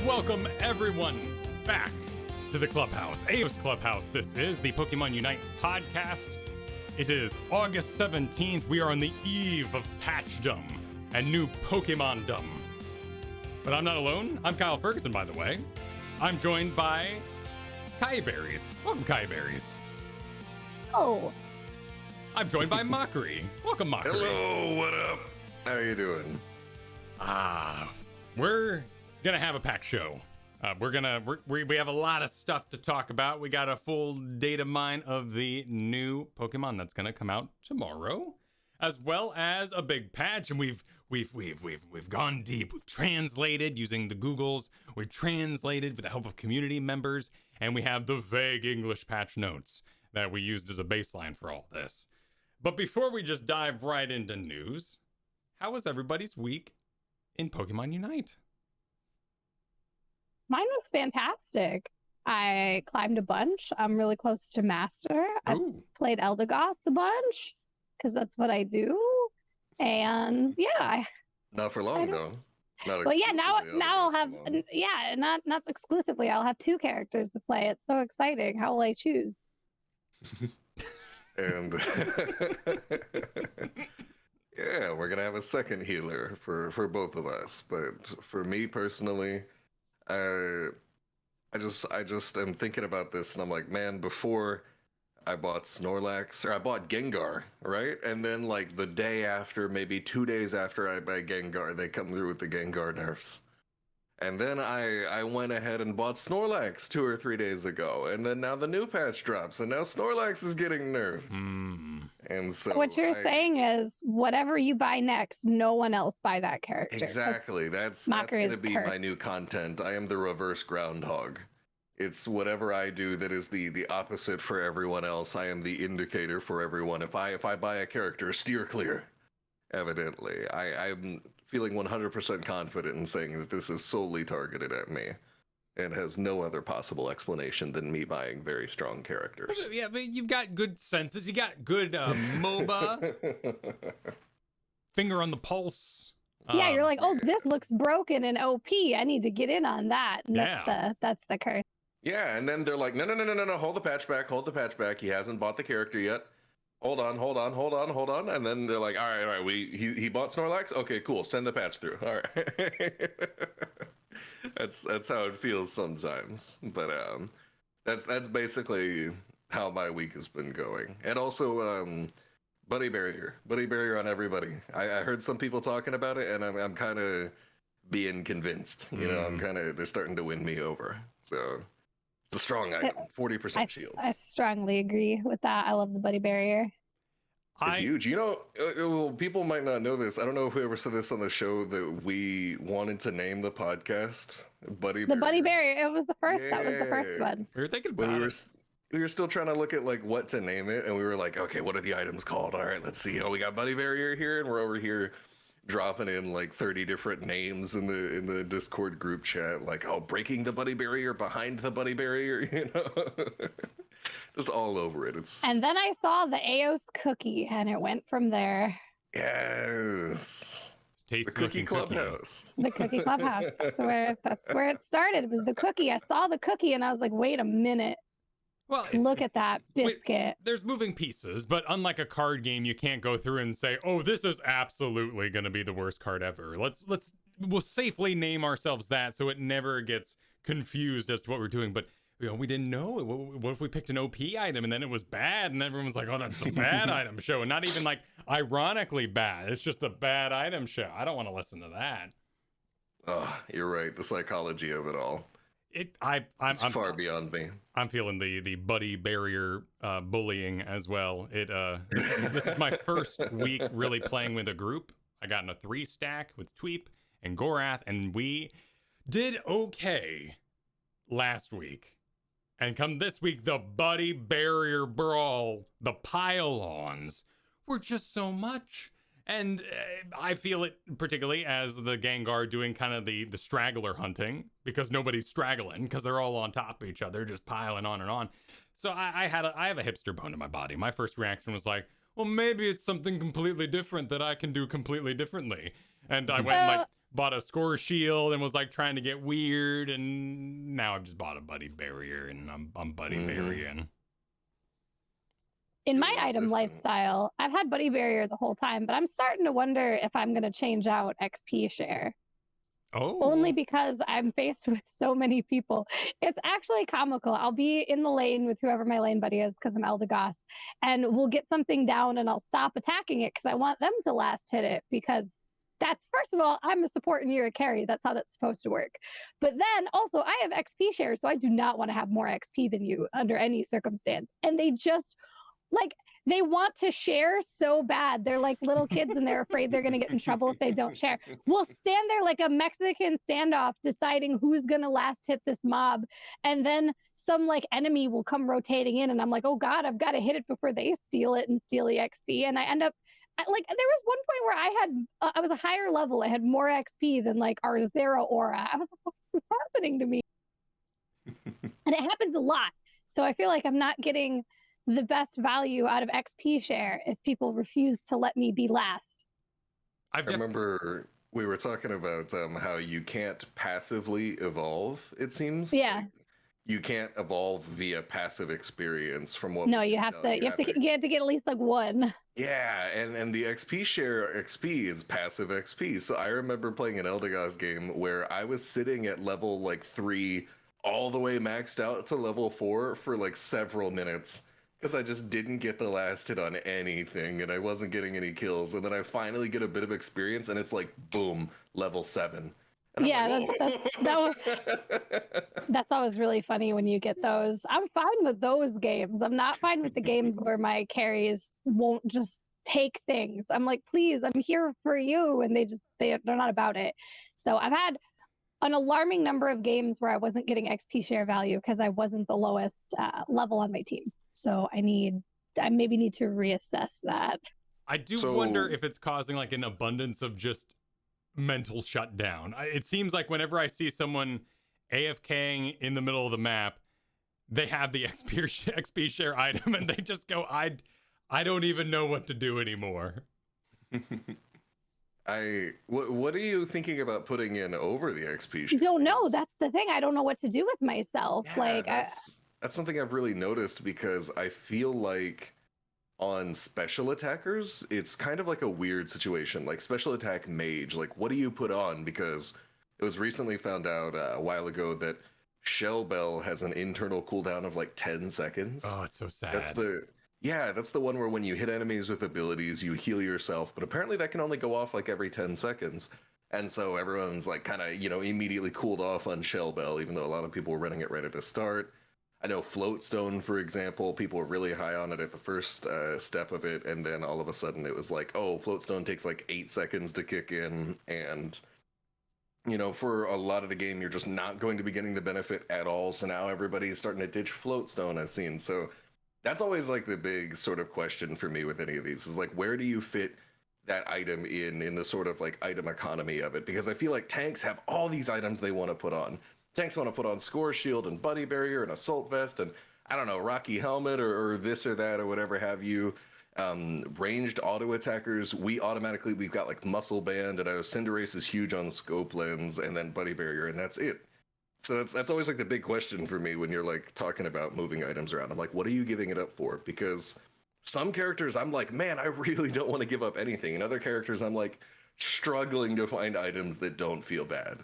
Welcome everyone back to the Clubhouse, Aeos Clubhouse. This is the Pokemon UNITE podcast. It is August 17th. We are on the eve of Patchdom and new Pokemon-dom. But I'm not alone. I'm Kyle Ferguson, by the way. I'm joined by Kiyeberries. Welcome, Kiyeberries. Oh. I'm joined by Mochrie. Welcome, Mochrie. Hello, what up? How you doing? We're gonna have a packed show. We have a lot of stuff to talk about. We got a full data mine of the new Pokemon that's gonna come out tomorrow, as well as a big patch. And we've gone deep. We've translated using the Googles. We've translated with the help of community members, and we have the vague English patch notes that we used as a baseline for all this. But before we just dive right into news, how was everybody's week in Pokemon UNITE? Mine was fantastic. I climbed a bunch. I'm really close to Master. I played Eldegoss a bunch because that's what I do. And yeah. Not for long, though. Well, yeah, now I'll have, not exclusively. I'll have two characters to play. It's so exciting. How will I choose? And yeah, we're gonna have a second healer for both of us. But for me personally, I just am thinking about this, and I'm like, man, before I bought Snorlax, or I bought Gengar, right? And then like the day after, maybe 2 days after I buy Gengar, they come through with the Gengar nerfs. And then I went ahead and bought Snorlax 2 or 3 days ago. And then now the new patch drops, and now Snorlax is getting nerfed. And so what you're saying is whatever you buy next, no one else buy that character. Exactly. That's going to be my new content. I am the reverse groundhog. It's whatever I do that is the opposite for everyone else. I am the indicator for everyone. If I buy a character, steer clear. Evidently, I'm feeling 100% confident in saying that this is solely targeted at me and has no other possible explanation than me buying very strong characters. Yeah, but you've got good senses. You got good MOBA, finger on the pulse. Yeah, you're like, oh, this looks broken and OP. I need to get in on that. And that's the curse. Yeah, and then they're like, no, hold the patch back. He hasn't bought the character yet. Hold on. And then they're like, all right, he bought Snorlax? Okay, cool. Send the patch through. All right. That's how it feels sometimes. But that's basically how my week has been going. And also buddy barrier on everybody. I heard some people talking about it, and I'm kind of being convinced. You know, they're starting to win me over. So it's a strong item, 40% shields. I strongly agree with that. I love the buddy barrier. It's huge. You know, well, people might not know this. I don't know if we ever said this on the show that we wanted to name the podcast Buddy Barrier. The Buddy Barrier. It was the first. Yeah. That was the first one. We were thinking about we were still trying to look at like what to name it, and we were like, okay, what are the items called? All right, let's see. Oh, we got Buddy Barrier here, and we're over here dropping in like 30 different names in the Discord group chat, like, oh, breaking the buddy barrier, behind the buddy barrier, you know. Just all over it. And then I saw the Aeos cookie, and it went from there. Yes. The Cookie Clubhouse. The Cookie Clubhouse. That's where it started. It was the cookie. I saw the cookie, and I was like, wait a minute. Well, look at that biscuit. There's moving pieces, but unlike a card game, you can't go through and say, "Oh, this is absolutely going to be the worst card ever." We'll safely name ourselves that, so it never gets confused as to what we're doing. But you know, we didn't know. What if we picked an OP item and then it was bad, and everyone's like, "Oh, that's the bad item show," and not even like ironically bad. It's just the bad item show. I don't want to listen to that. Oh, you're right. The psychology of it all. I'm far beyond me. I'm feeling the buddy barrier bullying as well. This is my first week really playing with a group. I got in a 3-stack with Tweep and Gorath, and we did okay last week. And come this week, the buddy barrier brawl, the pile-ons were just so much. And I feel it particularly as the Gengar doing kind of the straggler hunting, because nobody's straggling, because they're all on top of each other, just piling on and on. So I have a hipster bone in my body. My first reaction was like, well, maybe it's something completely different that I can do completely differently. And I went and like bought a score shield and was like trying to get weird, and now I've just bought a buddy barrier and I'm buddy burying. In my item lifestyle, I've had buddy barrier the whole time, but I'm starting to wonder if I'm going to change out XP share. Oh. Only because I'm faced with so many people. It's actually comical. I'll be in the lane with whoever my lane buddy is because I'm Eldegoss, and we'll get something down and I'll stop attacking it because I want them to last hit it, because that's, first of all, I'm a support and you're a carry. That's how that's supposed to work. But then also I have XP share, so I do not want to have more XP than you under any circumstance. And they just, like, they want to share so bad. They're like little kids and they're afraid they're going to get in trouble if they don't share. We'll stand there like a Mexican standoff deciding who's going to last hit this mob. And then some like enemy will come rotating in and I'm like, oh God, I've got to hit it before they steal it and steal the XP. And I end up, like, there was one point where I was a higher level. I had more XP than like our Zera aura. I was like, what is happening to me? And it happens a lot. So I feel like I'm not getting the best value out of XP share if people refuse to let me be last. I remember we were talking about how you can't passively evolve, it seems. Yeah. Like, you can't evolve via passive experience from what you have to get at least like one. Yeah, and the XP share XP is passive XP. So I remember playing an Eldegoss game where I was sitting at level like 3 all the way maxed out to level 4 for like several minutes. Because I just didn't get the last hit on anything, and I wasn't getting any kills. And then I finally get a bit of experience, and it's like, boom, level 7. And yeah, that's always really funny when you get those. I'm fine with those games. I'm not fine with the games where my carries won't just take things. I'm like, please, I'm here for you, and they're not about it. So I've had an alarming number of games where I wasn't getting XP share value because I wasn't the lowest level on my team. So I maybe need to reassess that. I do wonder if it's causing like an abundance of just mental shutdown. It seems like whenever I see someone AFKing in the middle of the map, they have the XP share item and they just go, I don't even know what to do anymore. What are you thinking about putting in over the XP share? I don't know. That's the thing. I don't know what to do with myself. Yeah, that's something I've really noticed, because I feel like on special attackers, it's kind of like a weird situation. Like special attack mage, like what do you put on? Because it was recently found out a while ago that Shell Bell has an internal cooldown of like 10 seconds. Oh, it's so sad. That's the one where when you hit enemies with abilities, you heal yourself. But apparently that can only go off like every 10 seconds. And so everyone's like kind of, immediately cooled off on Shell Bell, even though a lot of people were running it right at the start. I know Floatstone, for example, people were really high on it at the first step of it, and then all of a sudden it was like, oh, Floatstone takes like 8 seconds to kick in, and, for a lot of the game, you're just not going to be getting the benefit at all, so now everybody's starting to ditch Floatstone, I've seen. So that's always like the big sort of question for me with any of these, is like, where do you fit that item in the sort of like item economy of it? Because I feel like tanks have all these items they want to put on. Tanks want to put on Score Shield and Buddy Barrier and Assault Vest and, I don't know, Rocky Helmet or this or that or whatever have you. Ranged auto attackers, we've got like Muscle Band, and I know Cinderease is huge on Scope Lens, and then Buddy Barrier, and that's it. So that's always like the big question for me when you're like talking about moving items around. I'm like, what are you giving it up for? Because some characters I'm like, man, I really don't want to give up anything. And other characters I'm like struggling to find items that don't feel bad.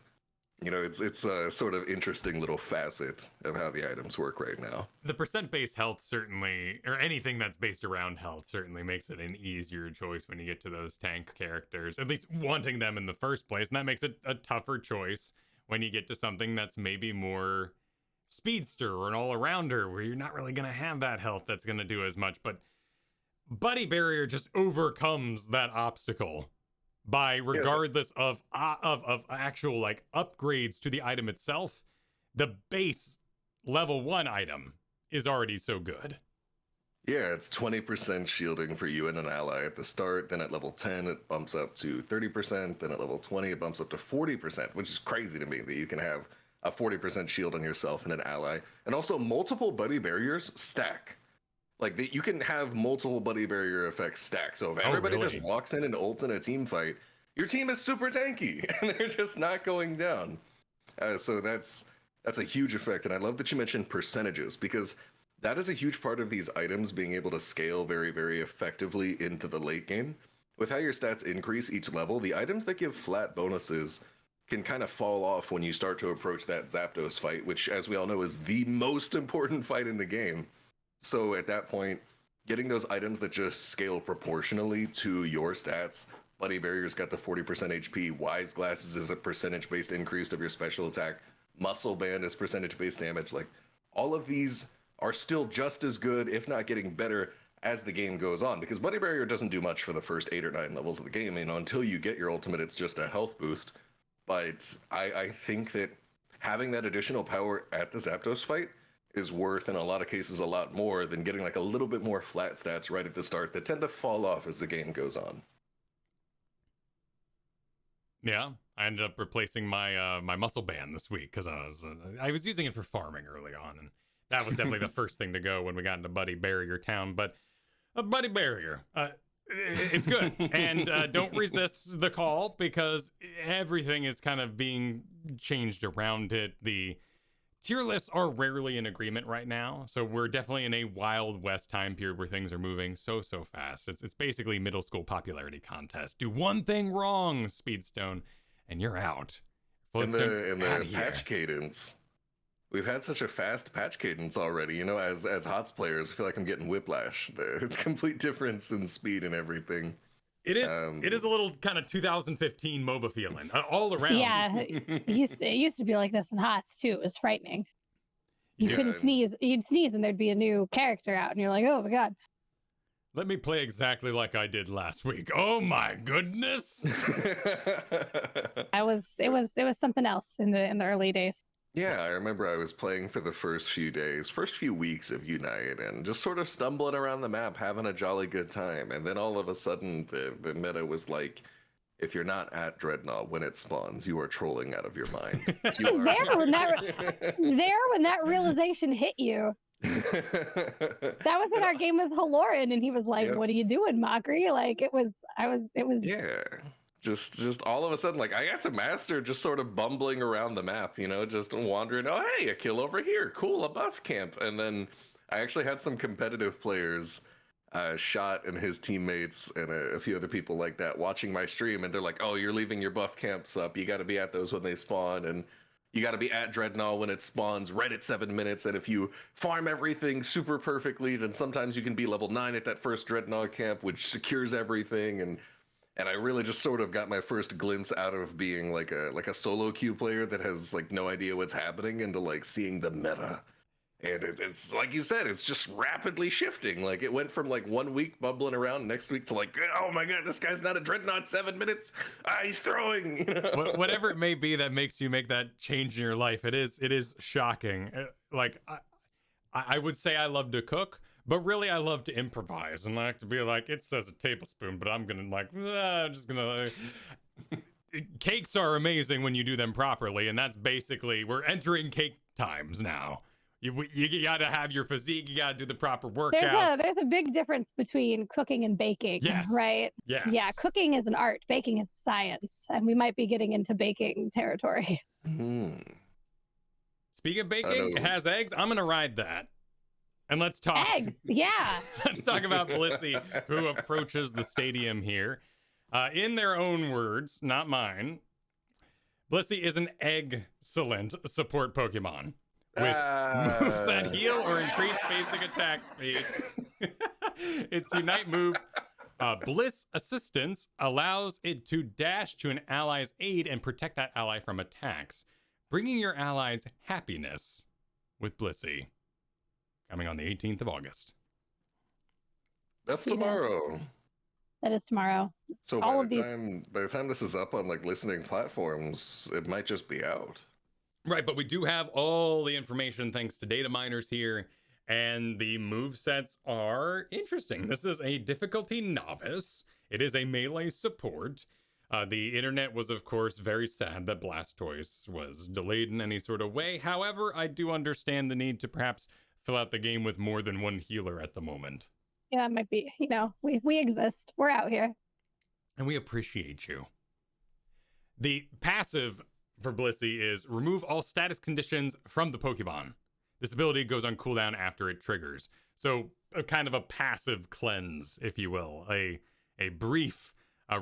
It's a sort of interesting little facet of how the items work right now. The percent-based health certainly, or anything that's based around health, certainly makes it an easier choice when you get to those tank characters, at least wanting them in the first place. And that makes it a tougher choice when you get to something that's maybe more speedster or an all-arounder, where you're not really going to have that health that's going to do as much. But Buddy Barrier just overcomes that obstacle by, regardless of actual like upgrades to the item itself. The base level 1 item is already so good. Yeah, it's 20% shielding for you and an ally at the start. Then at level 10, it bumps up to 30%. Then at level 20, it bumps up to 40%, which is crazy to me that you can have a 40% shield on yourself and an ally. And also multiple Buddy Barriers stack. Like, you can have multiple Buddy Barrier effects stack. So if everybody just walks in and ults in a team fight, your team is super tanky, and they're just not going down. So that's a huge effect, and I love that you mentioned percentages, because that is a huge part of these items being able to scale very, very effectively into the late game. With how your stats increase each level, the items that give flat bonuses can kind of fall off when you start to approach that Zapdos fight, which, as we all know, is the most important fight in the game. So at that point, getting those items that just scale proportionally to your stats, Bloody Barrier's got the 40% HP, Wise Glasses is a percentage-based increase of your special attack, Muscle Band is percentage-based damage. Like, all of these are still just as good, if not getting better, as the game goes on, because Bloody Barrier doesn't do much for the first 8 or 9 levels of the game. Until you get your ultimate, it's just a health boost. But I think that having that additional power at the Zapdos fight is worth, in a lot of cases, a lot more than getting like a little bit more flat stats right at the start that tend to fall off as the game goes on. Yeah, I ended up replacing my my muscle band this week because I was using it for farming early on, and that was definitely the first thing to go when we got into Buddy Barrier Town. But Buddy Barrier, it's good, and don't resist the call, because everything is kind of being changed around it. The tier lists are rarely in agreement right now, so we're definitely in a Wild West time period where things are moving so fast. It's basically middle school popularity contest. Do one thing wrong, Speedstone, and you're out. In the patch cadence, we've had such a fast patch cadence already. As HOTS players, I feel like I'm getting whiplash. The complete difference in speed and everything. It is a little kind of 2015 MOBA feeling all around. Yeah, it used to be like this in HOTS too. It was frightening. You couldn't sneeze. You'd sneeze and there'd be a new character out, and you're like, oh my god. Let me play exactly like I did last week. Oh my goodness. It was something else in the early days. Yeah, I remember I was playing for the first few weeks of Unite, and just sort of stumbling around the map, having a jolly good time. And then all of a sudden, the meta was like, if you're not at Dreadnought when it spawns, you are trolling out of your mind. When that realization hit you. That was in our game with Haloran, and he was like, "What are you doing, Mochrie?" Like it was. Yeah. Just all of a sudden, like, I got to master just sort of bumbling around the map, just wandering. Oh, hey, a kill over here. Cool, a buff camp. And then I actually had some competitive players, Shot and his teammates and a few other people like that watching my stream. And they're like, oh, you're leaving your buff camps up. You got to be at those when they spawn. And you got to be at Dreadnought when it spawns right at 7 minutes. And if you farm everything super perfectly, then sometimes you can be level 9 at that first Dreadnought camp, which secures everything. And I really just sort of got my first glimpse out of being like a solo queue player that has like no idea what's happening, into like seeing the meta. And it's like you said, it's just rapidly shifting. Like it went from like 1 week bubbling around, next week to like, oh my god, this guy's not a Dreadnought 7 minutes. He's throwing. Whatever it may be that makes you make that change in your life, it is shocking. Like I would say I love to cook, but really, I love to improvise and like to be like, it says a tablespoon, but I'm gonna like, I'm just gonna. Cakes are amazing when you do them properly, and that's basically, we're entering cake times now. You got to have your physique, you got to do the proper workouts. There's a big difference between cooking and baking, right? Yes. Yeah, cooking is an art, baking is science, and we might be getting into baking territory. Speaking of baking, it has eggs. I'm gonna ride that. And let's talk eggs. Yeah. Let's talk about Blissey, who approaches the stadium here. In their own words, not mine, Blissey is an Egg-cellent support Pokemon with moves that heal or increase basic attack speed. Its Unite move, Bliss Assistance, allows it to dash to an ally's aid and protect that ally from attacks, bringing your allies happiness with Blissey. Coming on the 18th of August. That's tomorrow. That is tomorrow. So by the time this is up on like listening platforms, it might just be out. Right, but we do have all the information thanks to data miners here, and the movesets are interesting. This is a difficulty novice. It is a melee support. The internet was, of course, very sad that Blastoise was delayed in any sort of way. However, I do understand the need to perhaps fill out the game with more than one healer at the moment. Yeah, it might be. We exist. We're out here. And we appreciate you. The passive for Blissey is remove all status conditions from the Pokemon. This ability goes on cooldown after it triggers. So a kind of a passive cleanse, if you will. A brief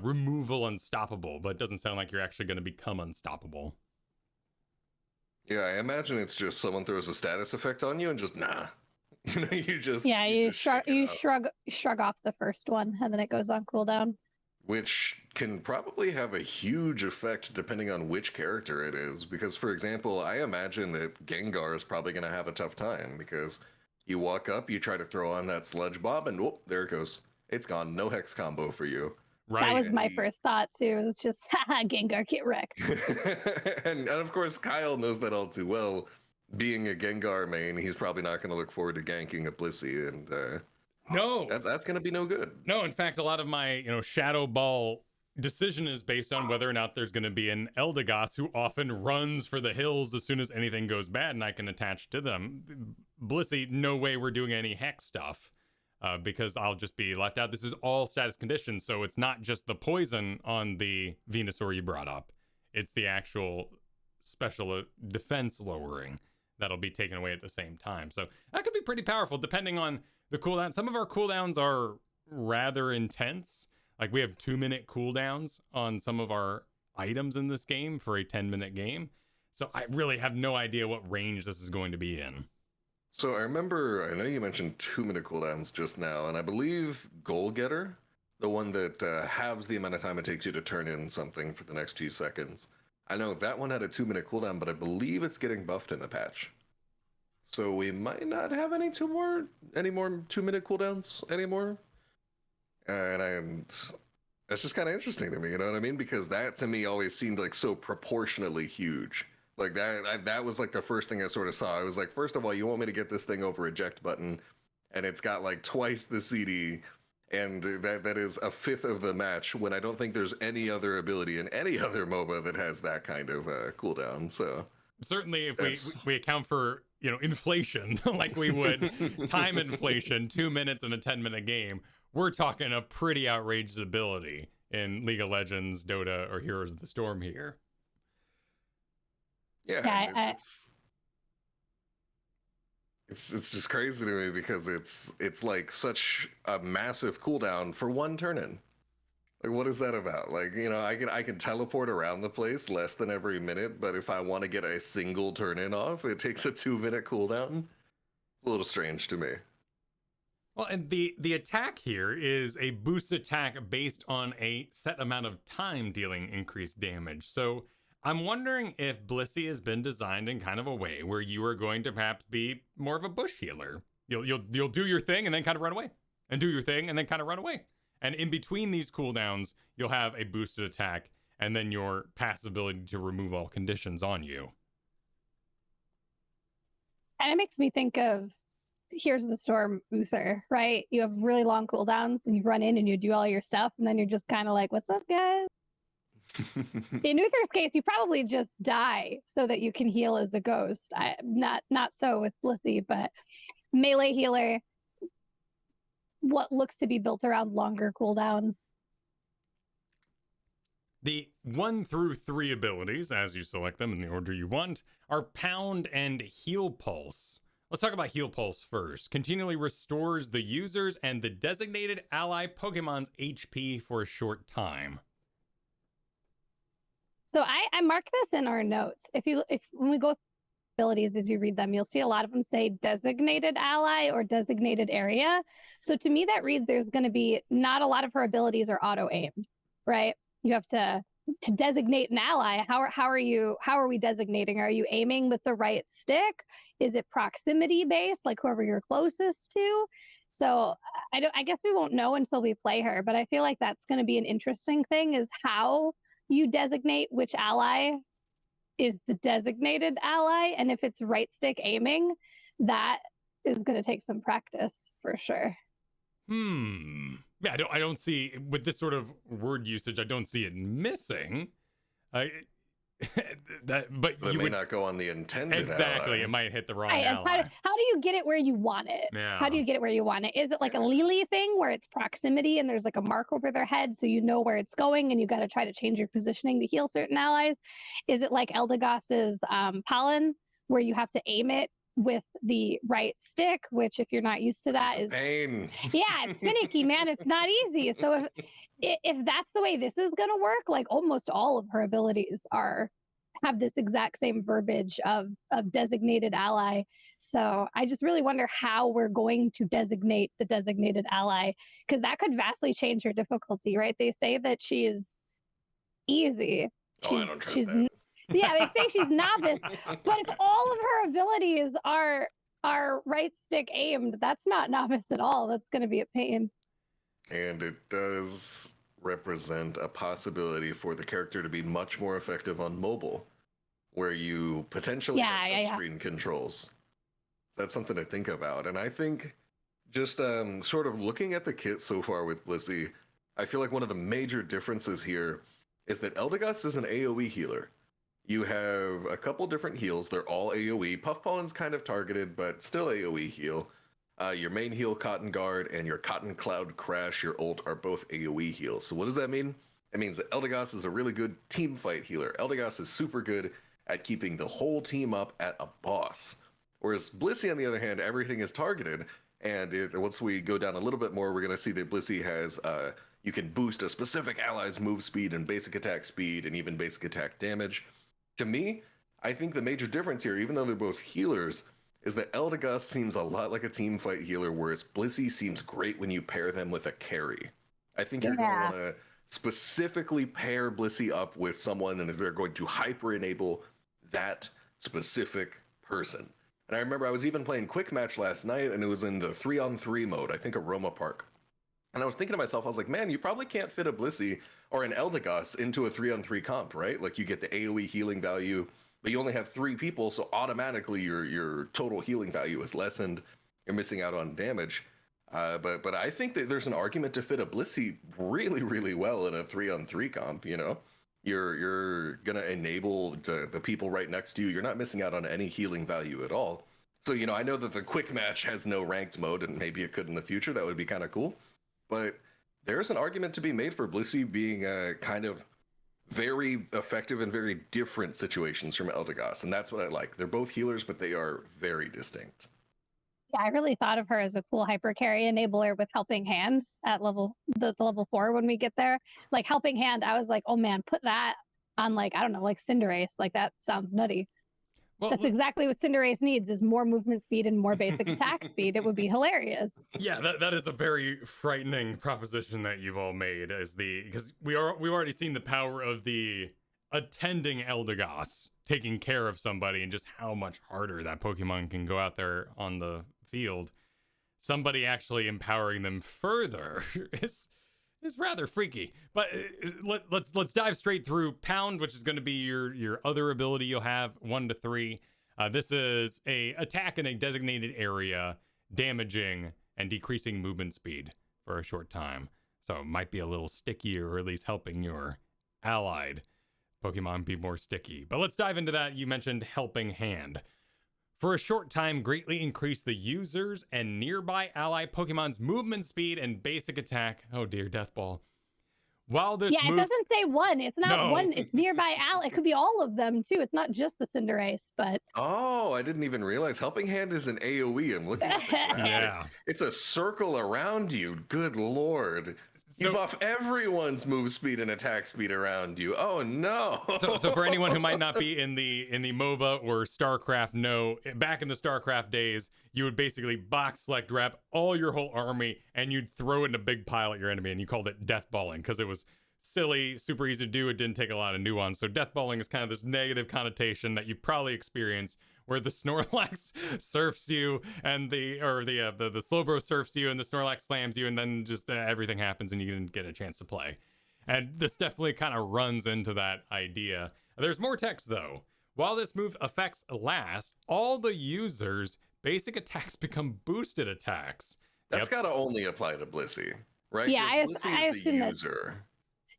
removal unstoppable, but it doesn't sound like you're actually going to become unstoppable. Yeah, I imagine it's just someone throws a status effect on you and just nah. You just you just shake it off. shrug off the first one, and then it goes on cooldown. Which can probably have a huge effect depending on which character it is. Because, for example, I imagine that Gengar is probably going to have a tough time because you walk up, you try to throw on that Sludge Bomb, and whoop, there it goes. It's gone. No Hex combo for you. Right. That was my first thought, too. It was just, haha, Gengar, get wrecked. and of course, Kyle knows that all too well. Being a Gengar main, he's probably not going to look forward to ganking a Blissey, and no, that's going to be no good. No, in fact, a lot of my Shadow Ball decision is based on whether or not there's going to be an Eldegoss who often runs for the hills as soon as anything goes bad, and I can attach to them. Blissey, no way we're doing any Hex stuff. Because I'll just be left out. This is all status conditions, so it's not just the poison on the Venusaur you brought up. It's the actual special defense lowering that'll be taken away at the same time. So that could be pretty powerful depending on the cooldown. Some of our cooldowns are rather intense. Like we have 2-minute cooldowns on some of our items in this game for a 10-minute game. So I really have no idea what range this is going to be in. So I know you mentioned 2-minute cooldowns just now, and I believe Goal Getter, the one that halves the amount of time it takes you to turn in something for the next 2 seconds. I know that one had a 2-minute cooldown, but I believe it's getting buffed in the patch. So we might not have any more 2-minute cooldowns anymore. That's just kind of interesting to me, you know what I mean? Because that to me always seemed like so proportionally huge. Like that was like the first thing I sort of saw. I was like, first of all, you want me to get this thing over Eject Button, and it's got like twice the CD, and that is a fifth of the match. When I don't think there's any other ability in any other MOBA that has that kind of cooldown. So certainly, if we account for inflation, like we would time inflation, 2 minutes in a 10-minute game, we're talking a pretty outrageous ability in League of Legends, Dota, or Heroes of the Storm here. Yeah, it's just crazy to me because it's like such a massive cooldown for one turn in. Like, what is that about? Like, I can teleport around the place less than every minute, but if I want to get a single turn in off, it takes a 2-minute cooldown. It's a little strange to me. Well, and the attack here is a boost attack based on a set amount of time dealing increased damage. So I'm wondering if Blissey has been designed in kind of a way where you are going to perhaps be more of a bush healer. You'll do your thing and then kind of run away, and do your thing and then kind of run away. And in between these cooldowns, you'll have a boosted attack and then your passive ability to remove all conditions on you. And it makes me think of Here's the Storm Uther, right? You have really long cooldowns and you run in and you do all your stuff and then you're just kind of like, what's up, guys? In Uther's case, you probably just die so that you can heal as a ghost. Not so with Blissey, but melee healer, what looks to be built around longer cooldowns. The 1 through 3 abilities, as you select them in the order you want, are Pound and Heal Pulse. Let's talk about Heal Pulse first. Continually restores the user's and the designated ally Pokemon's HP for a short time. So I marked this in our notes. When we go through abilities as you read them, you'll see a lot of them say designated ally or designated area. So to me that reads there's going to be not a lot of her abilities are auto aimed, right? You have to designate an ally. How are we designating? Are you aiming with the right stick? Is it proximity based, like whoever you're closest to? So I guess we won't know until we play her, but I feel like that's going to be an interesting thing is how you designate which ally is the designated ally, and if it's right stick aiming, that is going to take some practice for sure. Yeah, I don't see, with this sort of word usage, I don't see it missing. but That you may would not go on the intended exactly. ally. It might hit the wrong Right, and ally. how do you get it where you want it? Yeah. How do you get it where you want it? Is it like a Lily thing where it's proximity and there's like a mark over their head so you know where it's going and you got to try to change your positioning to heal certain allies? Is it like Eldegoss's Pollen where you have to aim it with the right stick, which if you're not used to that is pain. Yeah, it's finicky, man. It's not easy. So if that's the way this is gonna work, like almost all of her abilities have this exact same verbiage of designated ally. So I just really wonder how we're going to designate the designated ally, because that could vastly change her difficulty, right? They say that she is easy. Oh, I don't trust that. Yeah, they say she's novice, but if all of her abilities are right stick aimed, that's not novice at all. That's going to be a pain. And it does represent a possibility for the character to be much more effective on mobile, where you potentially have touchscreen controls. That's something to think about. And I think just sort of looking at the kit so far with Blissey, I feel like one of the major differences here is that Eldegoss is an AoE healer. You have a couple different heals. They're all AoE. Puff Pollen's kind of targeted, but still AoE heal. Your main heal, Cotton Guard, and your Cotton Cloud Crash, your ult, are both AoE heals. So what does that mean? It means that Eldegoss is a really good team fight healer. Eldegoss is super good at keeping the whole team up at a boss. Whereas Blissey, on the other hand, everything is targeted. And once we go down a little bit more, we're going to see that Blissey has... you can boost a specific ally's move speed and basic attack speed and even basic attack damage. To me, I think the major difference here, even though they're both healers, is that Eldegoss seems a lot like a team fight healer, whereas Blissey seems great when you pair them with a carry. I think you're going to want to specifically pair Blissey up with someone, and they're going to hyper-enable that specific person. And I remember I was even playing Quick Match last night, and it was in the 3-on-3 mode, I think Aroma Park. And I was thinking to myself, I was like, man, you probably can't fit a Blissey or an Eldegoss into a 3-on-3 comp, right? Like you get the AoE healing value, but you only have 3 people, so automatically your total healing value is lessened. You're missing out on damage. But I think that there's an argument to fit a Blissey really, really well in a 3-on-3 comp, you know? You're gonna enable the people right next to you. You're not missing out on any healing value at all. So, you know, I know that the Quick Match has no ranked mode, and maybe it could in the future. That would be kind of cool. But there's an argument to be made for Blissey being kind of very effective in very different situations from Eldegoss, and that's what I like. They're both healers, but they are very distinct. Yeah, I really thought of her as a cool hyper carry enabler with Helping Hand at level 4 when we get there. Like Helping Hand, I was like, oh man, put that on like, I don't know, like Cinderease. Like that sounds nutty. Well, that's exactly what Cinderease needs, is more movement speed and more basic attack speed. It would be hilarious. Yeah, that is a very frightening proposition that you've all made, because we've already seen the power of the attending Eldegoss taking care of somebody and just how much harder that Pokemon can go out there on the field. Somebody actually empowering them further is rather freaky. But let's dive straight through Pound, which is going to be your other ability you'll have, 1 to 3. This is a attack in a designated area, damaging and decreasing movement speed for a short time. So it might be a little sticky, or at least helping your allied Pokemon be more sticky. But let's dive into that. You mentioned Helping Hand. For a short time, greatly increase the user's and nearby ally Pokemon's movement speed and basic attack. Oh dear, Death Ball. While this it doesn't say one. It's not one. It's nearby ally. It could be all of them too. It's not just the Cinderace, but... Oh, I didn't even realize Helping Hand is an AoE. I'm looking at the graphic. Yeah. It's a circle around you. Good lord. You buff everyone's move speed and attack speed around you. Oh no! So for anyone who might not be in the MOBA or StarCraft, back in the StarCraft days, you would basically box select wrap all your whole army and you'd throw it in a big pile at your enemy, and you called it death balling because it was silly, super easy to do. It didn't take a lot of nuance. So death balling is kind of this negative connotation that you've probably experienced, where the Snorlax surfs you and the Slowbro surfs you and the Snorlax slams you, and then just everything happens and you didn't get a chance to play. And this definitely kind of runs into that idea. There's more text though. While this move effects last, all the users' basic attacks become boosted attacks. That's got to only apply to Blissey, right? Yeah, I Blissey is the assume user.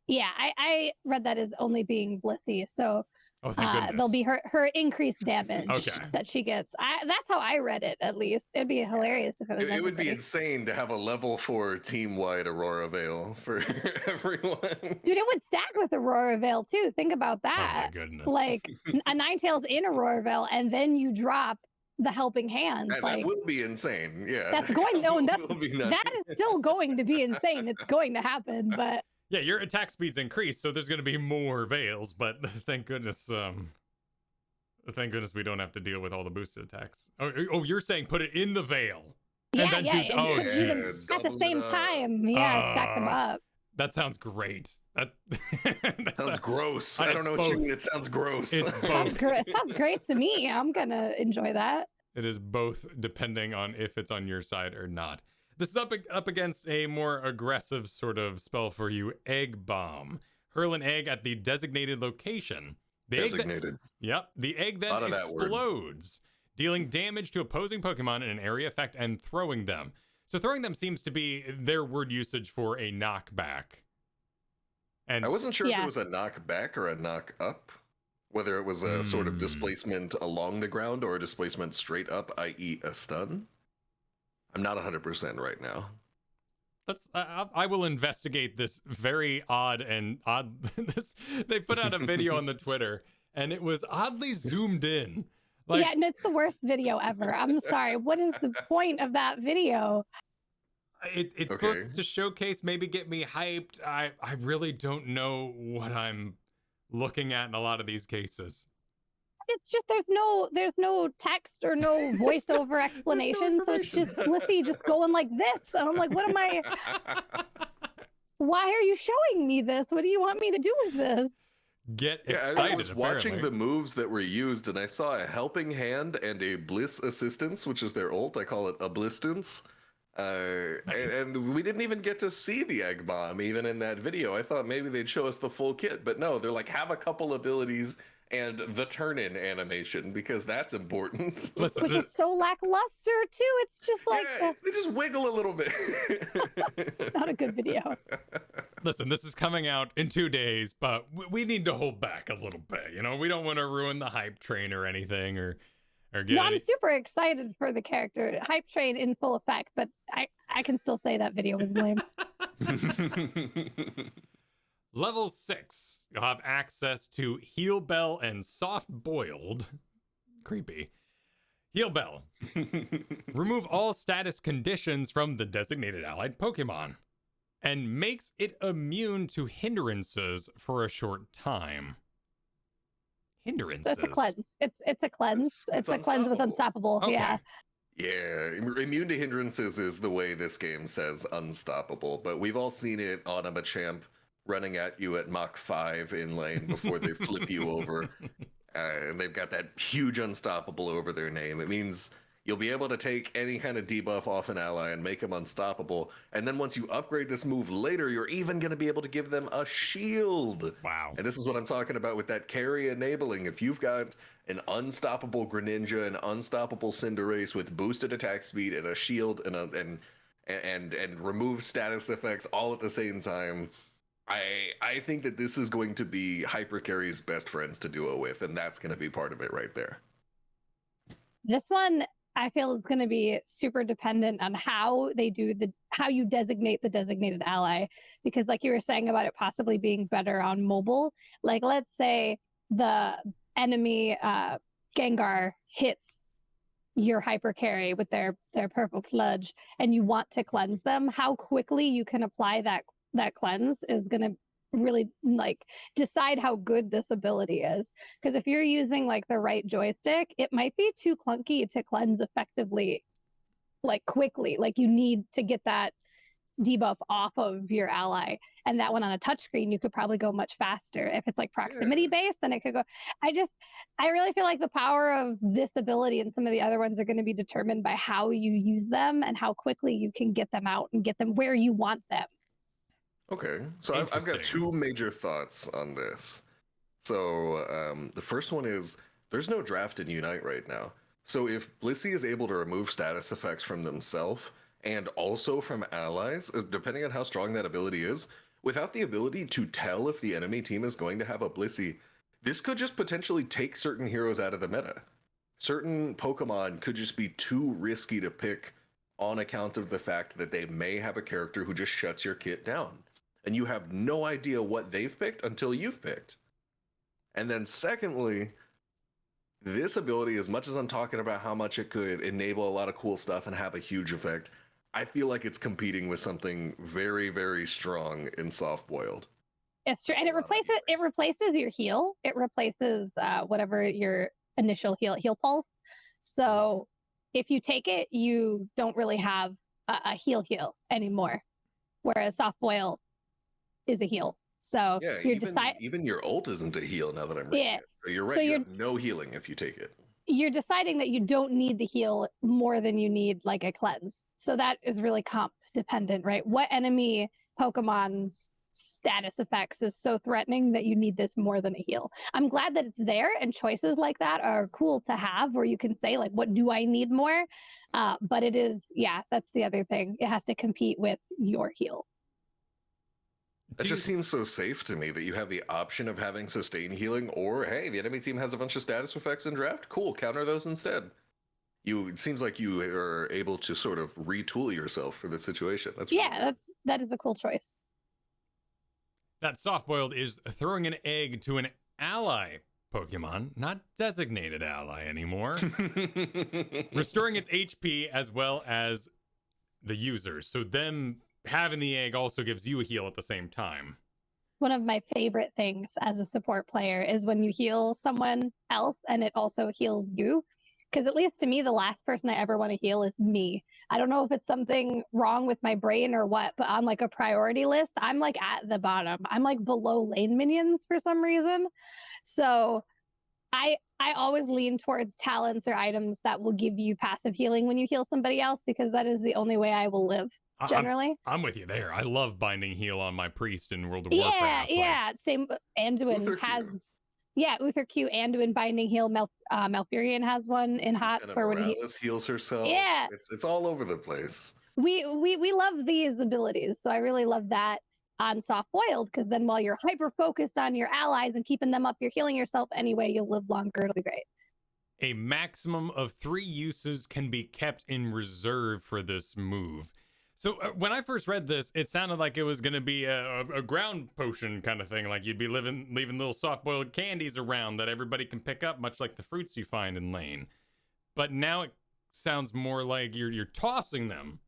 Yeah, I read that as only being Blissey. So Oh, thank goodness. There'll be her increased damage Okay. that she gets. That's how I read it, at least. It'd be hilarious if it was It would be everybody. insane to have a level 4 team-wide Aurora Veil for everyone. Dude, it would stack with Aurora Veil too. Think about Oh my that. goodness. Like a Ninetales in Aurora Veil, and then you drop the helping hand. And like that will be insane. Yeah. that's going. No, will be nuts. that is still going to be insane. It's going to happen, but Yeah, your attack speed's increased, so there's going to be more veils. But thank goodness, we don't have to deal with all the boosted attacks. Oh, you're saying put it in the veil. yeah, And then yeah. do- and oh, you could do them yeah, at the double same it up. time. Yeah, stack them up. That sounds great. That Sounds gross. I it's don't know what both. you mean. It sounds gross. It's Sounds both. great. Sounds great to me. I'm gonna enjoy that. It is both, depending on if it's on your side or not. This is up against a more aggressive sort of spell for you, Egg Bomb. Hurl an egg at the designated location. The Designated. the egg then Lot of that word. explodes, dealing damage to opposing Pokemon in an area effect and throwing them. So throwing them seems to be their word usage for a knockback. And I wasn't sure if Yeah. it was a knockback or a knock up. Whether it was a sort of displacement along the ground or a displacement straight up, i.e. a stun. I'm not 100% right now. I will investigate this very odd. They put out a video on the Twitter, and it was oddly zoomed in. Like, yeah, and it's the worst video ever. I'm sorry. What is the point of that video? it's Okay. supposed to showcase, maybe get me hyped. I really don't know what I'm looking at in a lot of these cases. It's just there's no text or no voiceover explanation, so it's just Blissey just going like this, and I'm like, what am I? Why are you showing me this? What do you want me to do with this? Get Yeah, excited. I was watching the apparently. moves that were used, and I saw a helping hand and a bliss assistance, which is their ult. I call it a blistance. Nice. And we didn't even get to see the egg bomb even in that video. I thought maybe they'd show us the full kit, but no, they're like, have a couple abilities and the turn-in animation, because that's important. Listen, Which is so lackluster too. It's just like Yeah, they just wiggle a little bit. not a good video. listen, this is coming out in 2 days, but we need to hold back a little bit. You know, we don't want to ruin the hype train or anything, or get No, I'm any- super excited for the character. Hype train in full effect, but I can still say that video was lame. Level 6, you'll have access to Heal Bell and Soft Boiled. Creepy. Heal Bell. Remove all status conditions from the designated allied Pokemon, and makes it immune to hindrances for a short time. Hindrances? It's a cleanse. It's a cleanse. It's It's a cleanse with unstoppable. unstoppable. Okay. Yeah. Yeah, immune to hindrances is the way this game says unstoppable, but we've all seen it on a Machamp running at you at Mach 5 in lane before they flip you over. And they've got that huge unstoppable over their name. It means you'll be able to take any kind of debuff off an ally and make them unstoppable. And then once you upgrade this move later, you're even going to be able to give them a shield. Wow. And this is what I'm talking about with that carry enabling. If you've got an unstoppable Greninja, an unstoppable Cinderease with boosted attack speed and a shield and remove status effects all at the same time, I think that this is going to be Hyper Carry's best friends to duo with, and that's going to be part of it right there. This one I feel is going to be super dependent on how they do how you designate the designated ally, because like you were saying about it possibly being better on mobile. Like let's say the enemy Gengar hits your hyper carry with their purple sludge, and you want to cleanse them. How quickly you can apply that cleanse is going to really like decide how good this ability is, because if you're using like the right joystick, it might be too clunky to cleanse effectively, like quickly. Like you need to get that debuff off of your ally, and that one on a touchscreen you could probably go much faster. If it's like proximity based, then it could go. I really feel like the power of this ability and some of the other ones are going to be determined by how you use them and how quickly you can get them out and get them where you want them. Okay, so I've got Interesting. two major thoughts on this. So the first one is there's no draft in Unite right now. So if Blissey is able to remove status effects from themselves and also from allies, depending on how strong that ability is, without the ability to tell if the enemy team is going to have a Blissey, this could just potentially take certain heroes out of the meta. Certain Pokemon could just be too risky to pick on account of the fact that they may have a character who just shuts your kit down. And you have no idea what they've picked until you've picked. And then secondly, this ability, as much as I'm talking about how much it could enable a lot of cool stuff and have a huge effect, I feel like it's competing with something very, very strong in soft boiled. It's true. And it replaces your heal. It replaces whatever your initial heal pulse. So if you take it, you don't really have a heal anymore. Whereas soft boil is a heal. So yeah, you're even your ult isn't a heal now that I'm reading it. So you're right, so you have no healing if you take it. You're deciding that you don't need the heal more than you need like a cleanse. So that is really comp dependent, right? What enemy Pokemon's status effects is so threatening that you need this more than a heal. I'm glad that it's there, and choices like that are cool to have where you can say like, what do I need more? But it is, yeah, that's the other thing. It has to compete with your heal. That just seems so safe to me that you have the option of having sustain healing, or hey, the enemy team has a bunch of status effects in draft. Cool, counter those instead. It seems like you are able to sort of retool yourself for the situation. That's really that is a cool choice. That soft boiled is throwing an egg to an ally Pokemon, not designated ally anymore, restoring its HP as well as the user. So them having the egg also gives you a heal at the same time. One of my favorite things as a support player is when you heal someone else and it also heals you. Because at least to me, the last person I ever want to heal is me. I don't know if it's something wrong with my brain or what, but on like a priority list, I'm like at the bottom. I'm like below lane minions for some reason. So I always lean towards talents or items that will give you passive healing when you heal somebody else, because that is the only way I will live. Generally, I'm with you there. I love binding heal on my priest in World of Warcraft. Yeah, same. Anduin has, Uther Q, Anduin binding heal. Malfurion has one in HOTS where when he heals herself. Yeah, it's all over the place. We love these abilities, so I really love that on soft boiled, because then while you're hyper focused on your allies and keeping them up, you're healing yourself anyway. You'll live longer. It'll be great. A maximum of 3 uses can be kept in reserve for this move. So when I first read this, it sounded like it was going to be a ground potion kind of thing. Like you'd be leaving little soft-boiled candies around that everybody can pick up, much like the fruits you find in lane. But now it sounds more like you're tossing them.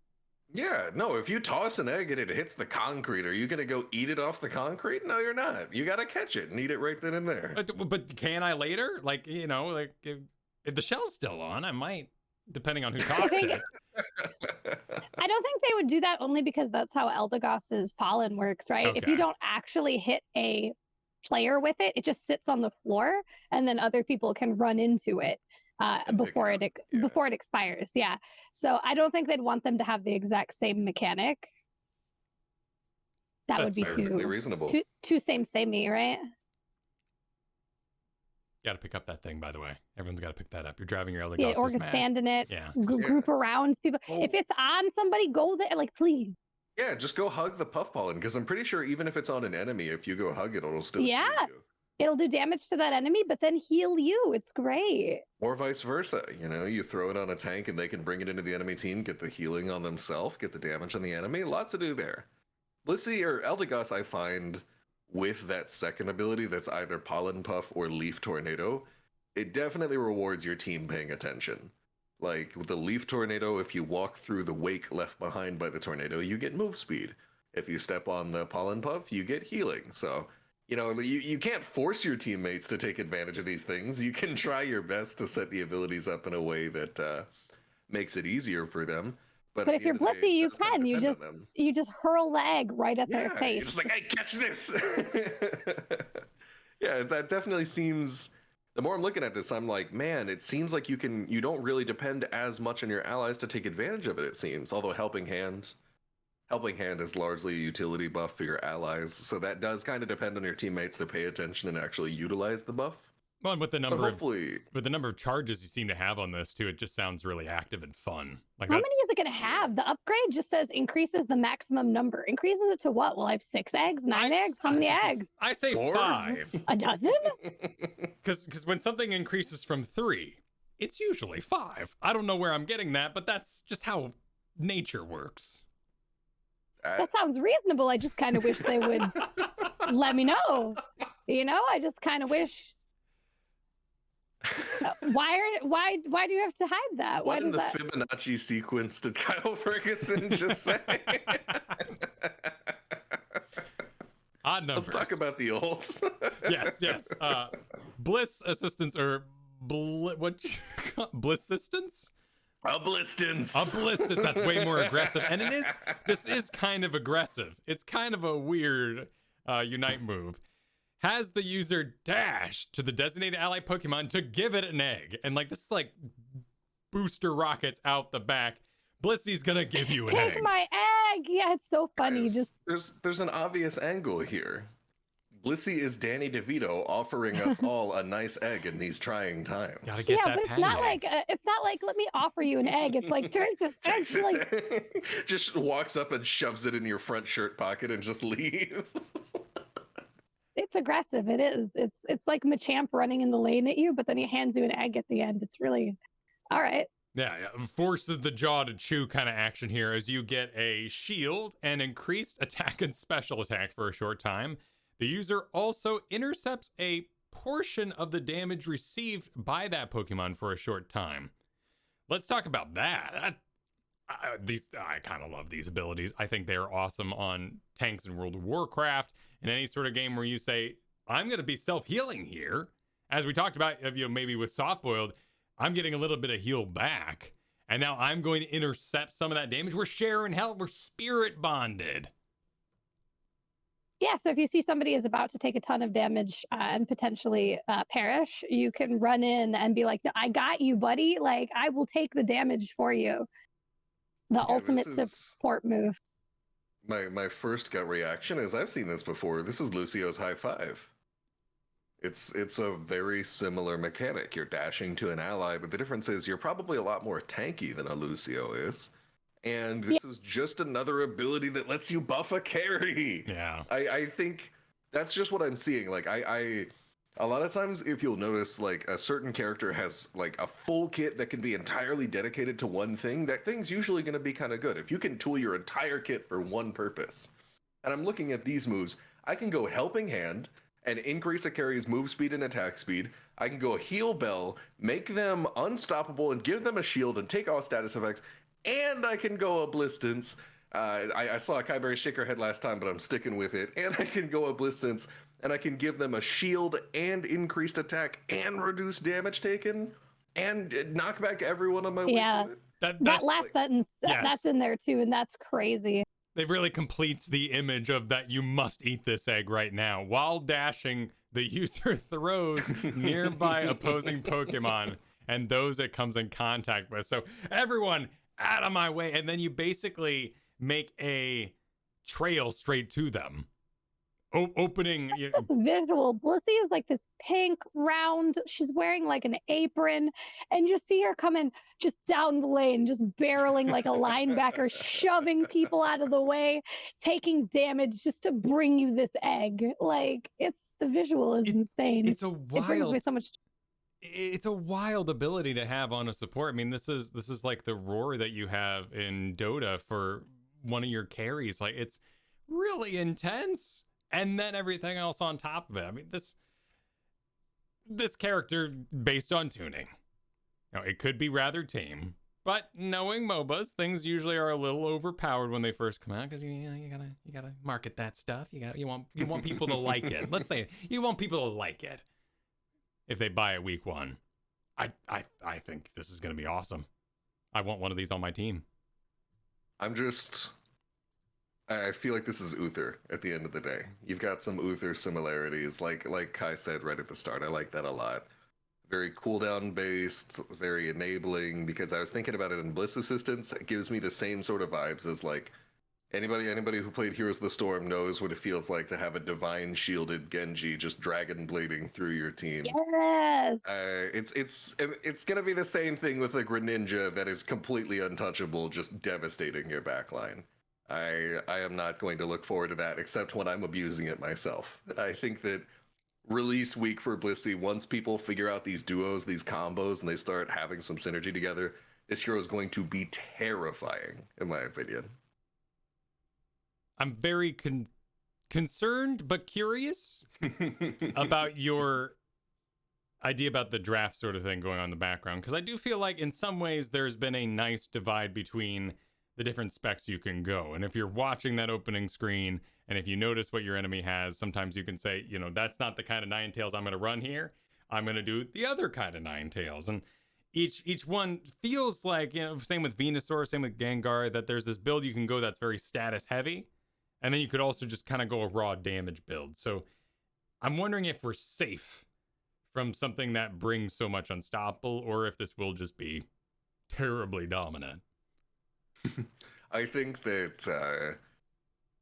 Yeah, no, if you toss an egg and it hits the concrete, are you going to go eat it off the concrete? No, you're not. You got to catch it and eat it right then and there. But can I later? Like, like if the shell's still on, I might, depending on who tossed it. I don't think they would do that, only because that's how Eldegoss's pollen works, right? Okay. If you don't actually hit a player with it, it just sits on the floor, and then other people can run into it before it expires. Yeah. So I don't think they'd want them to have the exact same mechanic. That would be too reasonable. Too samey, right? Got to pick up that thing, by the way. Everyone's got to pick that up. You're driving your Eldegoss. Or stand in it. Yeah. Group around people. Oh. If it's on somebody, go there. Like, please. Yeah, just go hug the puff pollen, because I'm pretty sure even if it's on an enemy, if you go hug it, it'll still heal you. It'll do damage to that enemy, but then heal you. It's great. Or vice versa. You throw it on a tank and they can bring it into the enemy team, get the healing on themselves, get the damage on the enemy. Lots to do there. Blissey or Eldegoss, I find, with that second ability that's either Pollen Puff or Leaf Tornado, it definitely rewards your team paying attention. Like with the Leaf Tornado, if you walk through the wake left behind by the tornado, you get move speed. If you step on the Pollen Puff, you get healing. So, you can't force your teammates to take advantage of these things. You can try your best to set the abilities up in a way that makes it easier for them. But if you're Blissey, you can. You just hurl the egg right at their face. You're just like, hey, catch this. Yeah, that definitely seems. The more I'm looking at this, I'm like, man, it seems like you don't really depend as much on your allies to take advantage of it. It seems, although Helping Hand is largely a utility buff for your allies, so that does kind of depend on your teammates to pay attention and actually utilize the buff. Well, and with the But number of hopefully, charges you seem to have on this too, it just sounds really active and fun. Like How that, many is it going to have? The upgrade just says increases the maximum number. Increases it to what? Will I have 6 eggs, 9 eggs? How many eggs? I say 4? 5. A dozen? Because when something increases from 3, it's usually 5. I don't know where I'm getting that, but that's just how nature works. That sounds reasonable. I just kind of wish they would let me know. You know, I just kind of wish. Why do you have to hide that? Why What in does the that? Fibonacci sequence did Kyle Ferguson just say? Odd numbers. Let's talk about the olds. Yes. Bliss assistance or bliss assistance? A blistance. A blistance. That's way more aggressive, and this is kind of aggressive. It's kind of a weird Unite move. Has the user dash to the designated ally Pokemon to give it an egg, and like this is like booster rockets out the back. Blissey's gonna give you an egg. Take my egg. Yeah, it's so funny. Guys, Just there's an obvious angle here. Blissey is Danny DeVito offering us all a nice egg in these trying times. Gotta get that but it's patty not egg. like let me offer you an egg. It's like drink this egg. You're like, Just walks up and shoves it in your front shirt pocket and just leaves. it's aggressive. It is. It's like Machamp running in the lane at you, but then he hands you an egg at the end. It's really all right. Yeah, forces the jaw to chew kind of action here as you get a shield and increased attack and special attack for a short time. The user also intercepts a portion of the damage received by that Pokemon for a short time. Let's talk about that. I kind of love these abilities. I think they're awesome on tanks in World of Warcraft and any sort of game where you say, I'm going to be self-healing here. As we talked about, maybe with Soft-Boiled, I'm getting a little bit of heal back. And now I'm going to intercept some of that damage. We're sharing health. We're spirit bonded. Yeah, so if you see somebody is about to take a ton of damage and potentially perish, you can run in and be like, I got you, buddy. Like, I will take the damage for you. The ultimate support move. My first gut reaction is I've seen this before. This is Lucio's high five. It's a very similar mechanic. You're dashing to an ally, but the difference is you're probably a lot more tanky than a Lucio is. And this is just another ability that lets you buff a carry. Yeah. I think that's just what I'm seeing. Like I a lot of times if you'll notice like a certain character has like a full kit that can be entirely dedicated to one thing, that thing's usually going to be kind of good. If you can tool your entire kit for one purpose. And I'm looking at these moves, I can go Helping Hand and increase a carry's move speed and attack speed. I can go Heal Bell, make them unstoppable and give them a shield and take all status effects. And I can go a Blistance. I saw a Kiyeberries Shaker Head last time, but I'm sticking with it. And I can go a Blistance, and I can give them a shield and increased attack and reduce damage taken and knock back everyone on my way to it. That last sentence, that's in there too, and that's crazy. It really completes the image of that you must eat this egg right now. While dashing, the user throws nearby opposing Pokemon and those it comes in contact with. So everyone out of my way, and then you basically make a trail straight to them. Opening this visual. Blissey is like this pink round. She's wearing like an apron, and you see her coming just down the lane, just barreling like a linebacker, shoving people out of the way, taking damage just to bring you this egg. Like the visual is insane. It's a wild. It brings me so much. It's a wild ability to have on a support. I mean, this is like the roar that you have in Dota for one of your carries. Like, it's really intense, and then everything else on top of it. I mean, this character based on tuning, it could be rather tame, but knowing MOBAs, things usually are a little overpowered when they first come out because you gotta market that stuff. You want people to like it. Let's say you want people to like it. If they buy it week one, I think this is going to be awesome. I want one of these on my team. I feel like this is Uther at the end of the day. You've got some Uther similarities, like Kai said right at the start. I like that a lot. Very cooldown based, very enabling, because I was thinking about it in Bliss Assistance. It gives me the same sort of vibes as like Anybody who played Heroes of the Storm knows what it feels like to have a divine shielded Genji just dragon blading through your team. Yes. It's gonna be the same thing with a Greninja that is completely untouchable, just devastating your backline. I am not going to look forward to that except when I'm abusing it myself. I think that release week for Blissey, once people figure out these duos, these combos, and they start having some synergy together, this hero is going to be terrifying, in my opinion. I'm very concerned but curious about your idea about the draft sort of thing going on in the background, because I do feel like in some ways there's been a nice divide between the different specs you can go. And if you're watching that opening screen and if you notice what your enemy has, sometimes you can say, you know, that's not the kind of Ninetales I'm going to run here. I'm going to do the other kind of Ninetales. And each one feels like, you know, same with Venusaur, same with Gengar, that there's this build you can go that's very status heavy. And then you could also just kind of go a raw damage build. So I'm wondering if we're safe from something that brings so much unstoppable, or if this will just be terribly dominant. I think that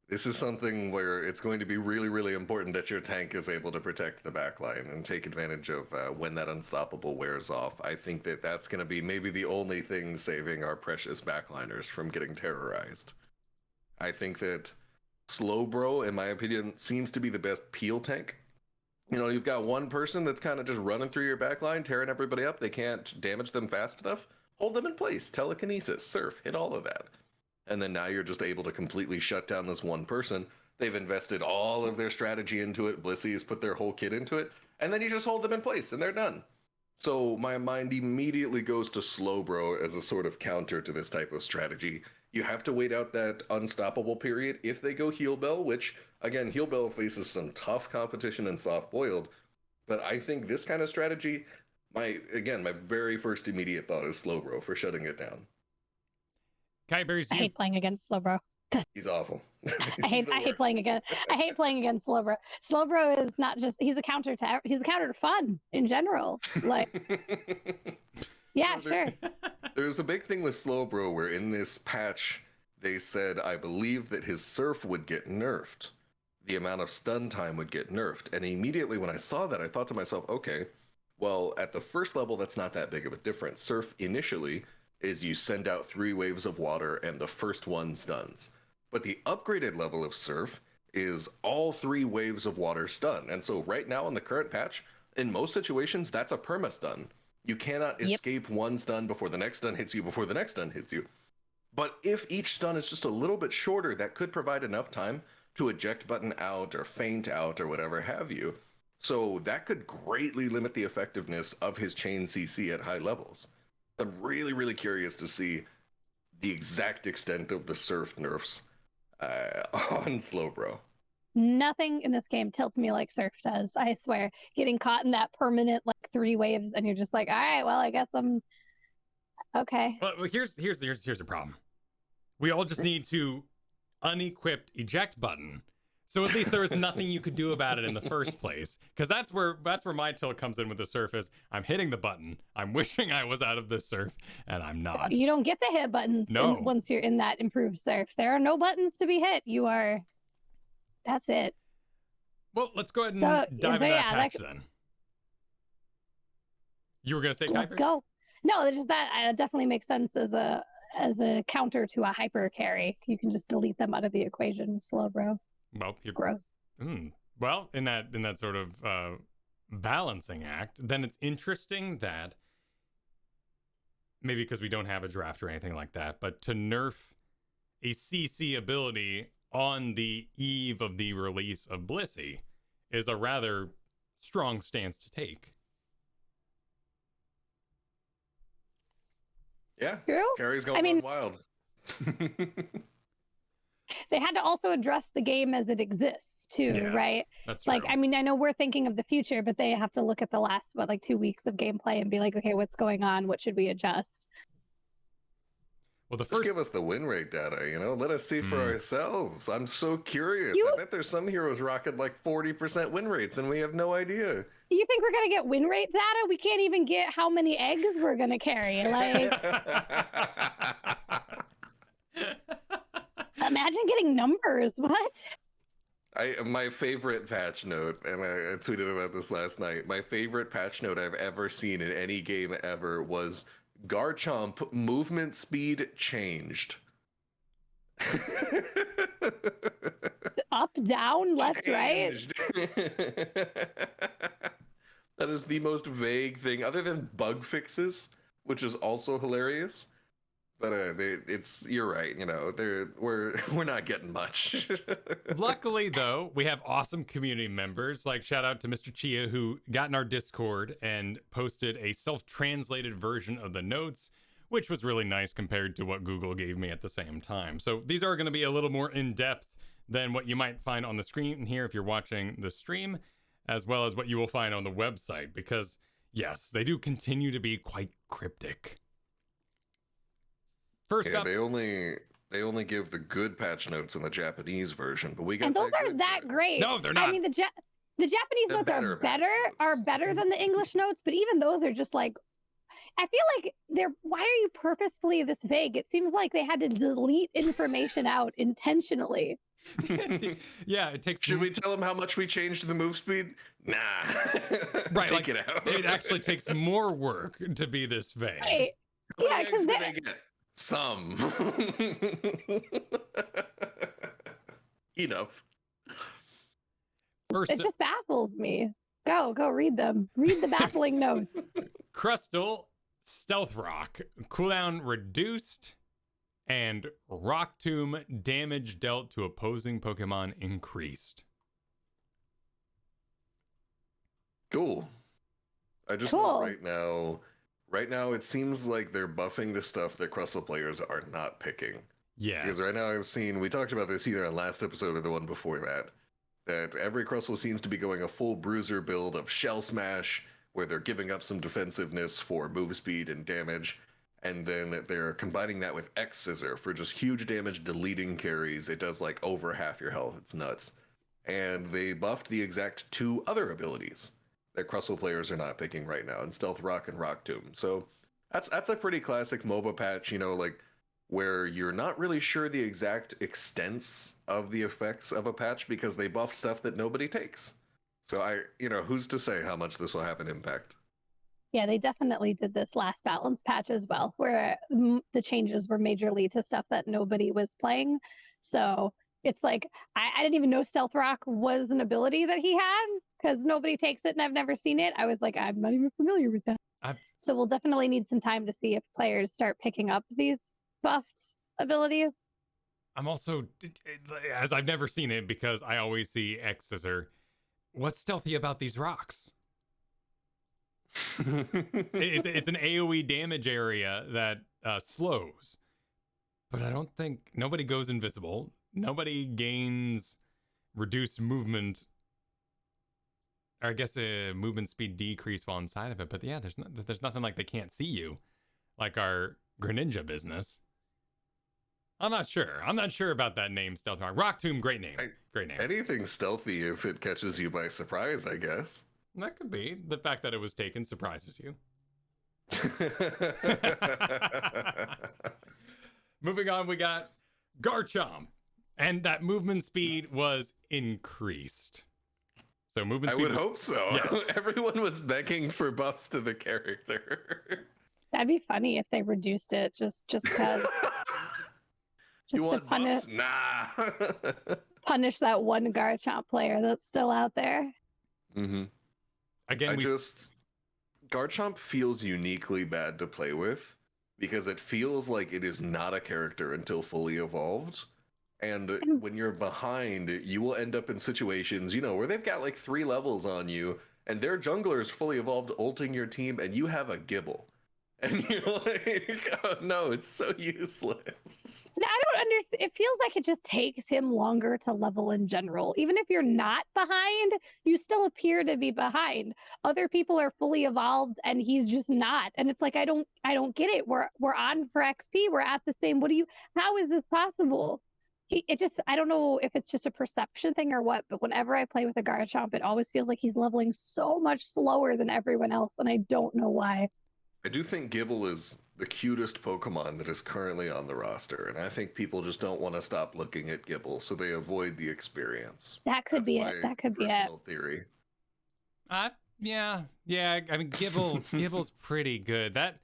this is something where it's going to be really, really important that your tank is able to protect the backline and take advantage of when that unstoppable wears off. I think that that's going to be maybe the only thing saving our precious backliners from getting terrorized. I think that Slowbro, in my opinion, seems to be the best peel tank. You know, you've got one person that's kind of just running through your backline, tearing everybody up. They can't damage them fast enough. Hold them in place. Telekinesis, surf, hit all of that. And then now you're just able to completely shut down this one person. They've invested all of their strategy into it. Blissey has put their whole kit into it. And then you just hold them in place and they're done. So my mind immediately goes to Slowbro as a sort of counter to this type of strategy. You have to wait out that unstoppable period if they go Heal Bell, which, again, Heal Bell faces some tough competition in Soft Boiled. But I think this kind of strategy, my very first immediate thought is Slowbro for shutting it down. Kiyeberries, I hate playing against Slowbro. He's awful. I hate playing against Slowbro. Slowbro is not just, he's a counter to fun in general. Like, yeah, sure. There's a big thing with Slowbro where in this patch they said, I believe that his surf would get nerfed. The amount of stun time would get nerfed. And immediately when I saw that, I thought to myself, okay, well, at the first level, that's not that big of a difference. Surf initially is you send out 3 waves of water and the first one stuns. But the upgraded level of Surf is all 3 waves of water stun. And so right now in the current patch, in most situations, that's a perma stun. You cannot escape one stun before the next stun hits you, before the next stun hits you. But if each stun is just a little bit shorter, that could provide enough time to eject button out or feint out or whatever have you. So that could greatly limit the effectiveness of his chain CC at high levels. I'm really, really curious to see the exact extent of the surf nerfs on Slowbro. Nothing in this game tilts me like Surf does. I swear, getting caught in that permanent like 3 waves, and you're just like, all right, well, I guess I'm okay. Well, here's the problem. We all just need to unequip Eject Button, so at least there was nothing you could do about it in the first place. Because that's where my tilt comes in with the surface. I'm hitting the button. I'm wishing I was out of the surf, and I'm not. You don't get the hit buttons once you're in that improved surf. There are no buttons to be hit. You are. That's it. Well, let's go ahead and dive into that patch then. You were gonna say, let's go. No, it's just that definitely makes sense as a counter to a hyper carry. You can just delete them out of the equation. Slowbro. Well, you're gross. Well, in that sort of balancing act, then it's interesting that maybe because we don't have a draft or anything like that, but to nerf a CC ability on the eve of the release of Blissey is a rather strong stance to take. Yeah, true. Carrie's going wild. They had to also address the game as it exists too, right? That's true. Like, I mean, I know we're thinking of the future, but they have to look at the last 2 weeks of gameplay and be like, okay, what's going on? What should we adjust? Well, just give us the win rate data, let us see for ourselves. I'm so curious. I bet there's some heroes rocking like 40% win rates and we have no idea. You think we're going to get win rate data? We can't even get how many eggs we're going to carry. Like, Imagine getting numbers. What? My favorite patch note, and I tweeted about this last night. My favorite patch note I've ever seen in any game ever was Garchomp movement speed changed. Up, down, left, Changed. That is the most vague thing, other than bug fixes, which is also hilarious. But you're right. You know, we're not getting much. Luckily, though, we have awesome community members. Like, shout out to Mr. Chia, who got in our Discord and posted a self-translated version of the notes, which was really nice compared to what Google gave me at the same time. So these are going to be a little more in-depth than what you might find on the screen here if you're watching the stream, as well as what you will find on the website, because yes, they do continue to be quite cryptic. First up, they only give the good patch notes in the Japanese version, but we got and those aren't that great. No, they're not. I mean, the Japanese notes are better than the English notes, but even those are just like, I feel like why are you purposefully this vague? It seems like they had to delete information out intentionally. Yeah, it takes. Should we tell them how much we changed the move speed? Nah. Right, Take like, it out. It actually takes more work to be this vague. Right. Yeah, because some. Enough. First, it just baffles me. Go read them. Read the baffling notes. Crustle, Stealth Rock, cooldown reduced, and Rock Tomb, damage dealt to opposing Pokemon increased. Cool. I just know right now it seems like they're buffing the stuff that Crustle players are not picking. Yes. Because right now we talked about this either on last episode or the one before that every Crustle seems to be going a full bruiser build of Shell Smash, where they're giving up some defensiveness for move speed and damage, and then they're combining that with X Scissor for just huge damage deleting carries. It does like over half your health. It's nuts. And they buffed the exact two other abilities that Crustle players are not picking right now, in Stealth Rock and Rock Tomb. So that's a pretty classic MOBA patch, you know, like where you're not really sure the exact extents of the effects of a patch because they buff stuff that nobody takes. So who's to say how much this will have an impact? Yeah, they definitely did this last balance patch as well, where the changes were majorly to stuff that nobody was playing. So it's like, I didn't even know Stealth Rock was an ability that he had, because nobody takes it and I've never seen it. I was like, I'm not even familiar with that. So we'll definitely need some time to see if players start picking up these buffed abilities. I'm also, as I've never seen it because I always see X Scissor, what's stealthy about these rocks? It's an AoE damage area that slows, but I don't think nobody goes invisible. Nobody gains reduced movement, or I guess a movement speed decrease while inside of it. But yeah, there's nothing like they can't see you, like our Greninja business. I'm not sure about that name, Stealth Rock. Rock Tomb, great name. Great name. Anything stealthy if it catches you by surprise, I guess. That could be. The fact that it was taken surprises you. Moving on, we got Garchomp. And that movement speed was increased. So movement speed I would hope so. Yes. Everyone was begging for buffs to the character. That'd be funny if they reduced it just because. You Just to want buffs? Nah. punish that one Garchomp player that's still out there. Mm-hmm. Again, Garchomp feels uniquely bad to play with because it feels like it is not a character until fully evolved. And when you're behind, you will end up in situations, where they've got like 3 levels on you and their jungler is fully evolved, ulting your team, and you have a Gibble. And you're like, oh no, it's so useless. I don't understand. It feels like it just takes him longer to level in general. Even if you're not behind, you still appear to be behind. Other people are fully evolved and he's just not. And it's like, I don't get it. We're on for XP. We're at the same. How is this possible? I don't know if it's just a perception thing or what, but whenever I play with a Garchomp, it always feels like he's leveling so much slower than everyone else. And I don't know why. I do think Gible is the cutest Pokemon that is currently on the roster, and I think people just don't want to stop looking at Gible, so they avoid the experience. That could be it. That could be it. Personal theory. Yeah. I mean, Gibble's pretty good. That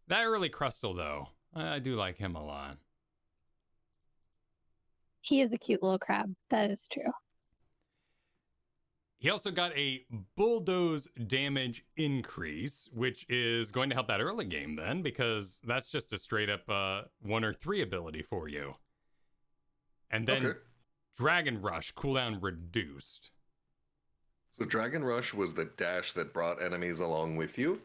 early Crustle though, I do like him a lot. He is a cute little crab. That is true. He also got a bulldoze damage increase, which is going to help that early game then, because that's just a straight up 1 or 3 ability for you. And then Dragon Rush cooldown reduced. So Dragon Rush was the dash that brought enemies along with you.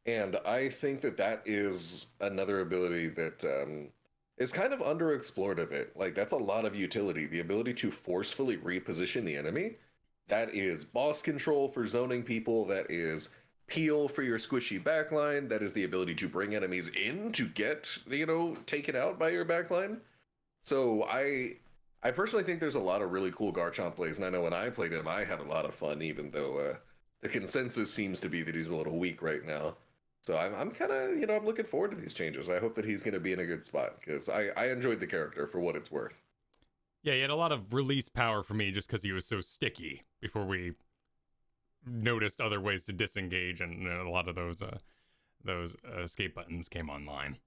And I think that is another ability that is kind of underexplored a bit. Like, that's a lot of utility. The ability to forcefully reposition the enemy. That is boss control for zoning people. That is peel for your squishy backline. That is the ability to bring enemies in to get, taken out by your backline. So I personally think there's a lot of really cool Garchomp plays. And I know when I played him, I had a lot of fun, even though the consensus seems to be that he's a little weak right now. So I'm kind of, I'm looking forward to these changes. I hope that he's going to be in a good spot because I enjoyed the character for what it's worth. Yeah, he had a lot of release power for me just because he was so sticky before we noticed other ways to disengage, and a lot of those escape buttons came online.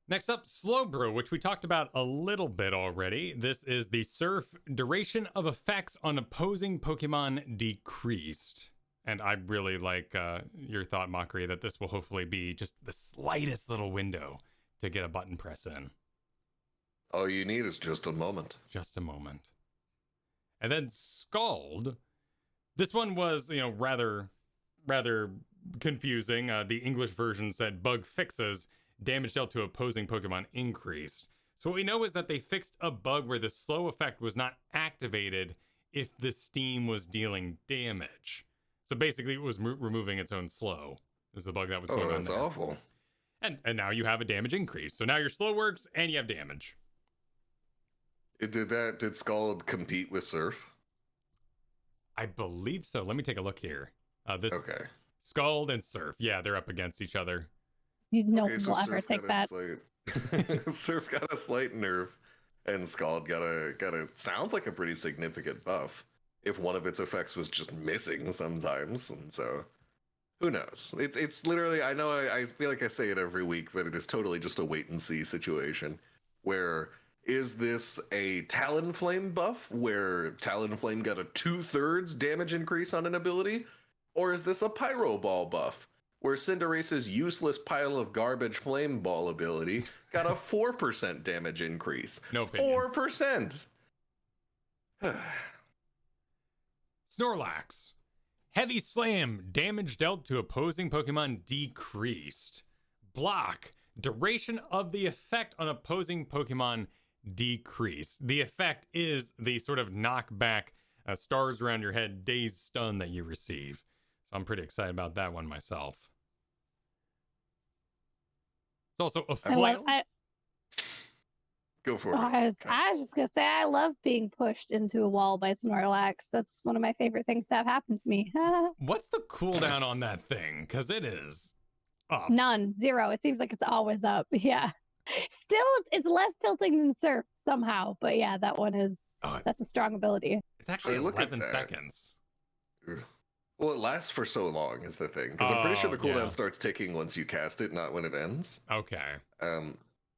Next up, Slowbro, which we talked about a little bit already. This is the Surf. Duration of effects on opposing Pokemon decreased. And I really like your thought, Mochrie, that this will hopefully be just the slightest little window to get a button press in. All you need is just a moment. Just a moment. And then Scald. This one was, rather confusing. The English version said bug fixes, damage dealt to opposing Pokemon increased. So what we know is that they fixed a bug where the slow effect was not activated if the steam was dealing damage. So basically it was removing its own slow. Is the bug that was going on there. Oh, that's awful. And now you have a damage increase. So now your slow works and you have damage. Did Scald compete with Surf? I believe so. Let me take a look here. Okay. Scald and Surf. Yeah, they're up against each other. No one will ever take that. Surf got a slight nerf, and Scald got a sounds like a pretty significant buff. If one of its effects was just missing sometimes, and so who knows? It's literally, I know I feel like I say it every week, but it is totally just a wait and see situation where. Is this a Talonflame buff where Talonflame got a 2/3 damage increase on an ability? Or is this a Pyro Ball buff where Cinderace's useless pile of garbage Flame Ball ability got a 4% damage increase? No opinion. 4%! Snorlax. Heavy Slam. Damage dealt to opposing Pokemon decreased. Block. Duration of the effect on opposing Pokemon decrease. The effect is the sort of knockback stars around your head dazed stun that you receive. So I'm pretty excited about that one myself. It's also a flail. Go for it. I was just gonna say I love being pushed into a wall by Snorlax. That's one of my favorite things to have happen to me. What's the cooldown on that thing? Because it is up. None. 0. It seems like it's always up. Yeah. Still, it's less tilting than Surf somehow, but yeah, that one is that's a strong ability. It's actually 11 seconds. Well, it lasts for so long is the thing, because I'm pretty sure the cooldown starts ticking once you cast it, not when it ends. Okay.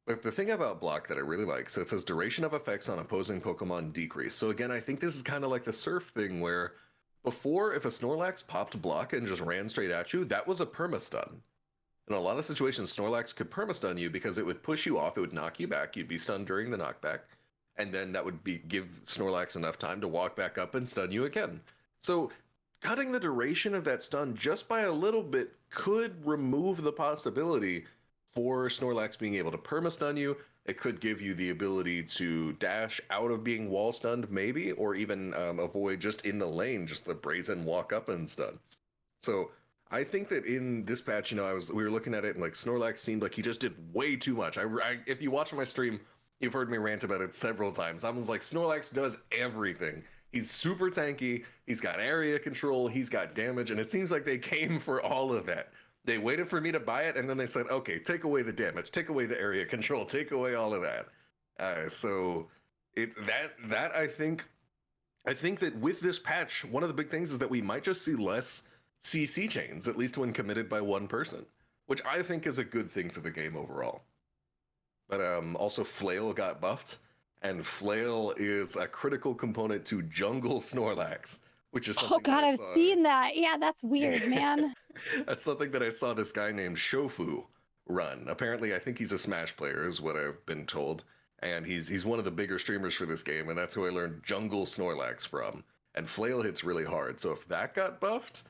But the thing about block that I really like, so it says duration of effects on opposing Pokemon decrease. So again, I think this is kind of like the Surf thing where before, if a Snorlax popped block and just ran straight at you, that was a perma-stun. In a lot of situations, Snorlax could perma-stun you because it would push you off, it would knock you back, you'd be stunned during the knockback, and then that would give Snorlax enough time to walk back up and stun you again. So cutting the duration of that stun just by a little bit could remove the possibility for Snorlax being able to perma-stun you. It could give you the ability to dash out of being wall stunned, maybe, or even avoid just in the lane, just the brazen walk up and stun. So I think that in this patch, we were looking at it and like Snorlax seemed like he just did way too much. If you watch my stream, you've heard me rant about it several times. I was like, Snorlax does everything. He's super tanky. He's got area control. He's got damage, and it seems like they came for all of that. They waited for me to buy it, and then they said, okay, take away the damage, take away the area control, take away all of that. So I think that with this patch, one of the big things is that we might just see less CC chains, at least when committed by one person, which I think is a good thing for the game overall. But also Flail got buffed, and Flail is a critical component to jungle Snorlax, which is something I've seen that. Yeah, that's weird, man. That's something that I saw this guy named Shofu run. Apparently, I think he's a Smash player, is what I've been told. And he's one of the bigger streamers for this game, and that's who I learned Jungle Snorlax from. And Flail hits really hard, so if that got buffed,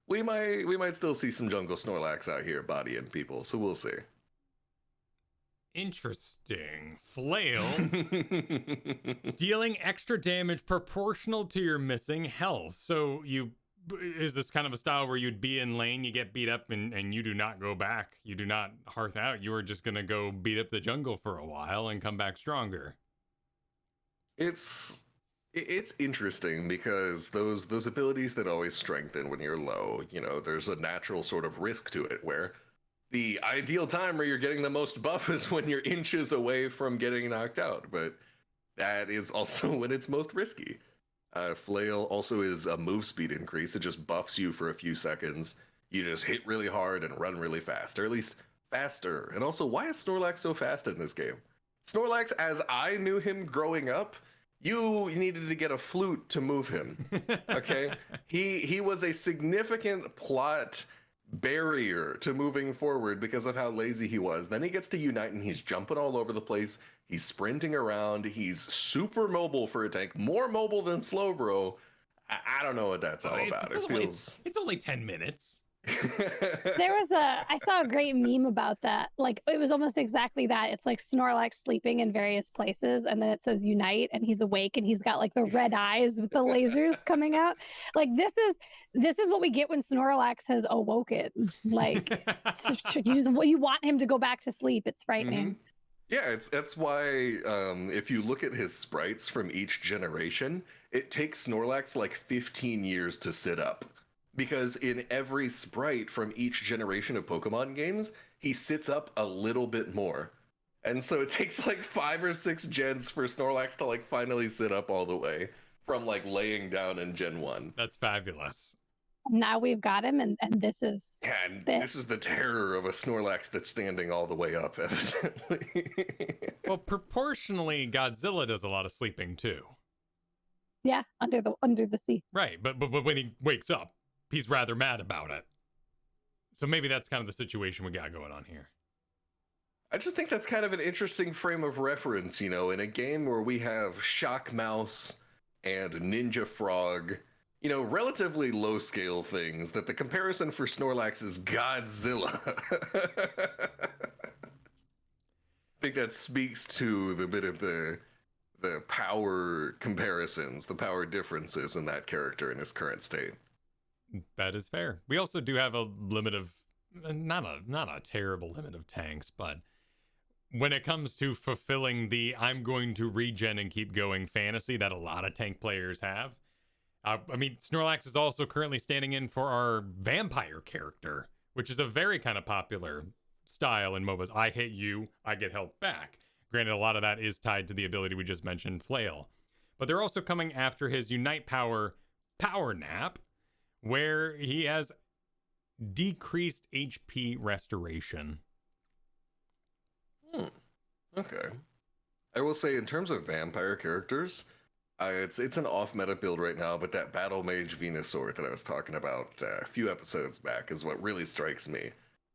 we might still see some Jungle Snorlax out here bodying people, so we'll see. Interesting. Flail dealing extra damage proportional to your missing health. So is this kind of a style where you'd be in lane, you get beat up, and you do not go back, you do not hearth out, you are just gonna go beat up the jungle for a while and come back stronger? It's interesting because those abilities that always strengthen when you're low, there's a natural sort of risk to it where the ideal time where you're getting the most buff is when you're inches away from getting knocked out, but that is also when it's most risky. Flail also is a move speed increase. It just buffs you for a few seconds. You just hit really hard and run really fast, or at least faster. And also, why is Snorlax so fast in this game? Snorlax, as I knew him growing up, you needed to get a flute to move him. Okay? He was a significant plot barrier to moving forward because of how lazy he was. Then he gets to Unite and he's jumping all over the place. He's sprinting around. He's super mobile for a tank, more mobile than Slowbro. I don't know what that's all about. It's only 10 minutes. I saw a great meme about that. Like, it was almost exactly that. It's like Snorlax sleeping in various places, and then it says Unite, and he's awake, and he's got like the red eyes with the lasers coming out. Like, this is what we get when Snorlax has awoken. Like, you want him to go back to sleep. It's frightening. Mm-hmm. Yeah, that's why if you look at his sprites from each generation, it takes Snorlax like 15 years to sit up. Because in every sprite from each generation of Pokemon games, he sits up a little bit more. And so it takes like 5 or 6 gens for Snorlax to like finally sit up all the way from like laying down in Gen 1. That's fabulous. Now we've got him, and this is... And this is the terror of a Snorlax that's standing all the way up, evidently. Well, proportionally, Godzilla does a lot of sleeping too. Yeah, under the sea. Right, but when he wakes up, he's rather mad about it. So maybe that's kind of the situation we got going on here. I just think that's kind of an interesting frame of reference, in a game where we have Shock Mouse and Ninja Frog, relatively low scale things, that the comparison for Snorlax is Godzilla. I think that speaks to the bit of the power comparisons, the power differences in that character in his current state. That is fair. We also do have a limit of, not a terrible limit of tanks, but when it comes to fulfilling the I'm going to regen and keep going fantasy that a lot of tank players have, Snorlax is also currently standing in for our vampire character, which is a very kind of popular style in MOBAs. I hit you, I get health back. Granted, a lot of that is tied to the ability we just mentioned, Flail. But they're also coming after his Unite Power Nap, where he has decreased HP restoration. Okay. I will say, in terms of vampire characters, it's an off-meta build right now, but that Battle Mage Venusaur that I was talking about a few episodes back is what really strikes me.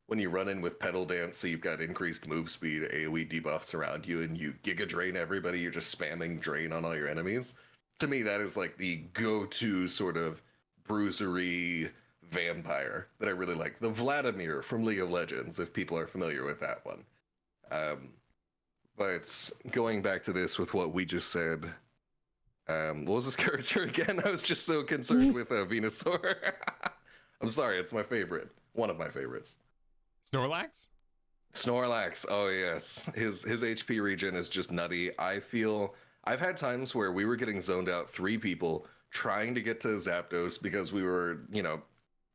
When you run in with Petal Dance, so you've got increased move speed, AoE debuffs around you, and you Giga Drain everybody, you're just spamming Drain on all your enemies. To me, that is like the go-to sort of bruisery vampire that I really like. The Vladimir from League of Legends, if people are familiar with that one. But going back to this with what we just said, what was this character again? I was just so concerned with Venusaur. I'm sorry, it's my favorite. One of my favorites. Snorlax? Snorlax, oh yes. His HP regen is just nutty. I've had times where we were getting zoned out 3 people trying to get to Zapdos because we were,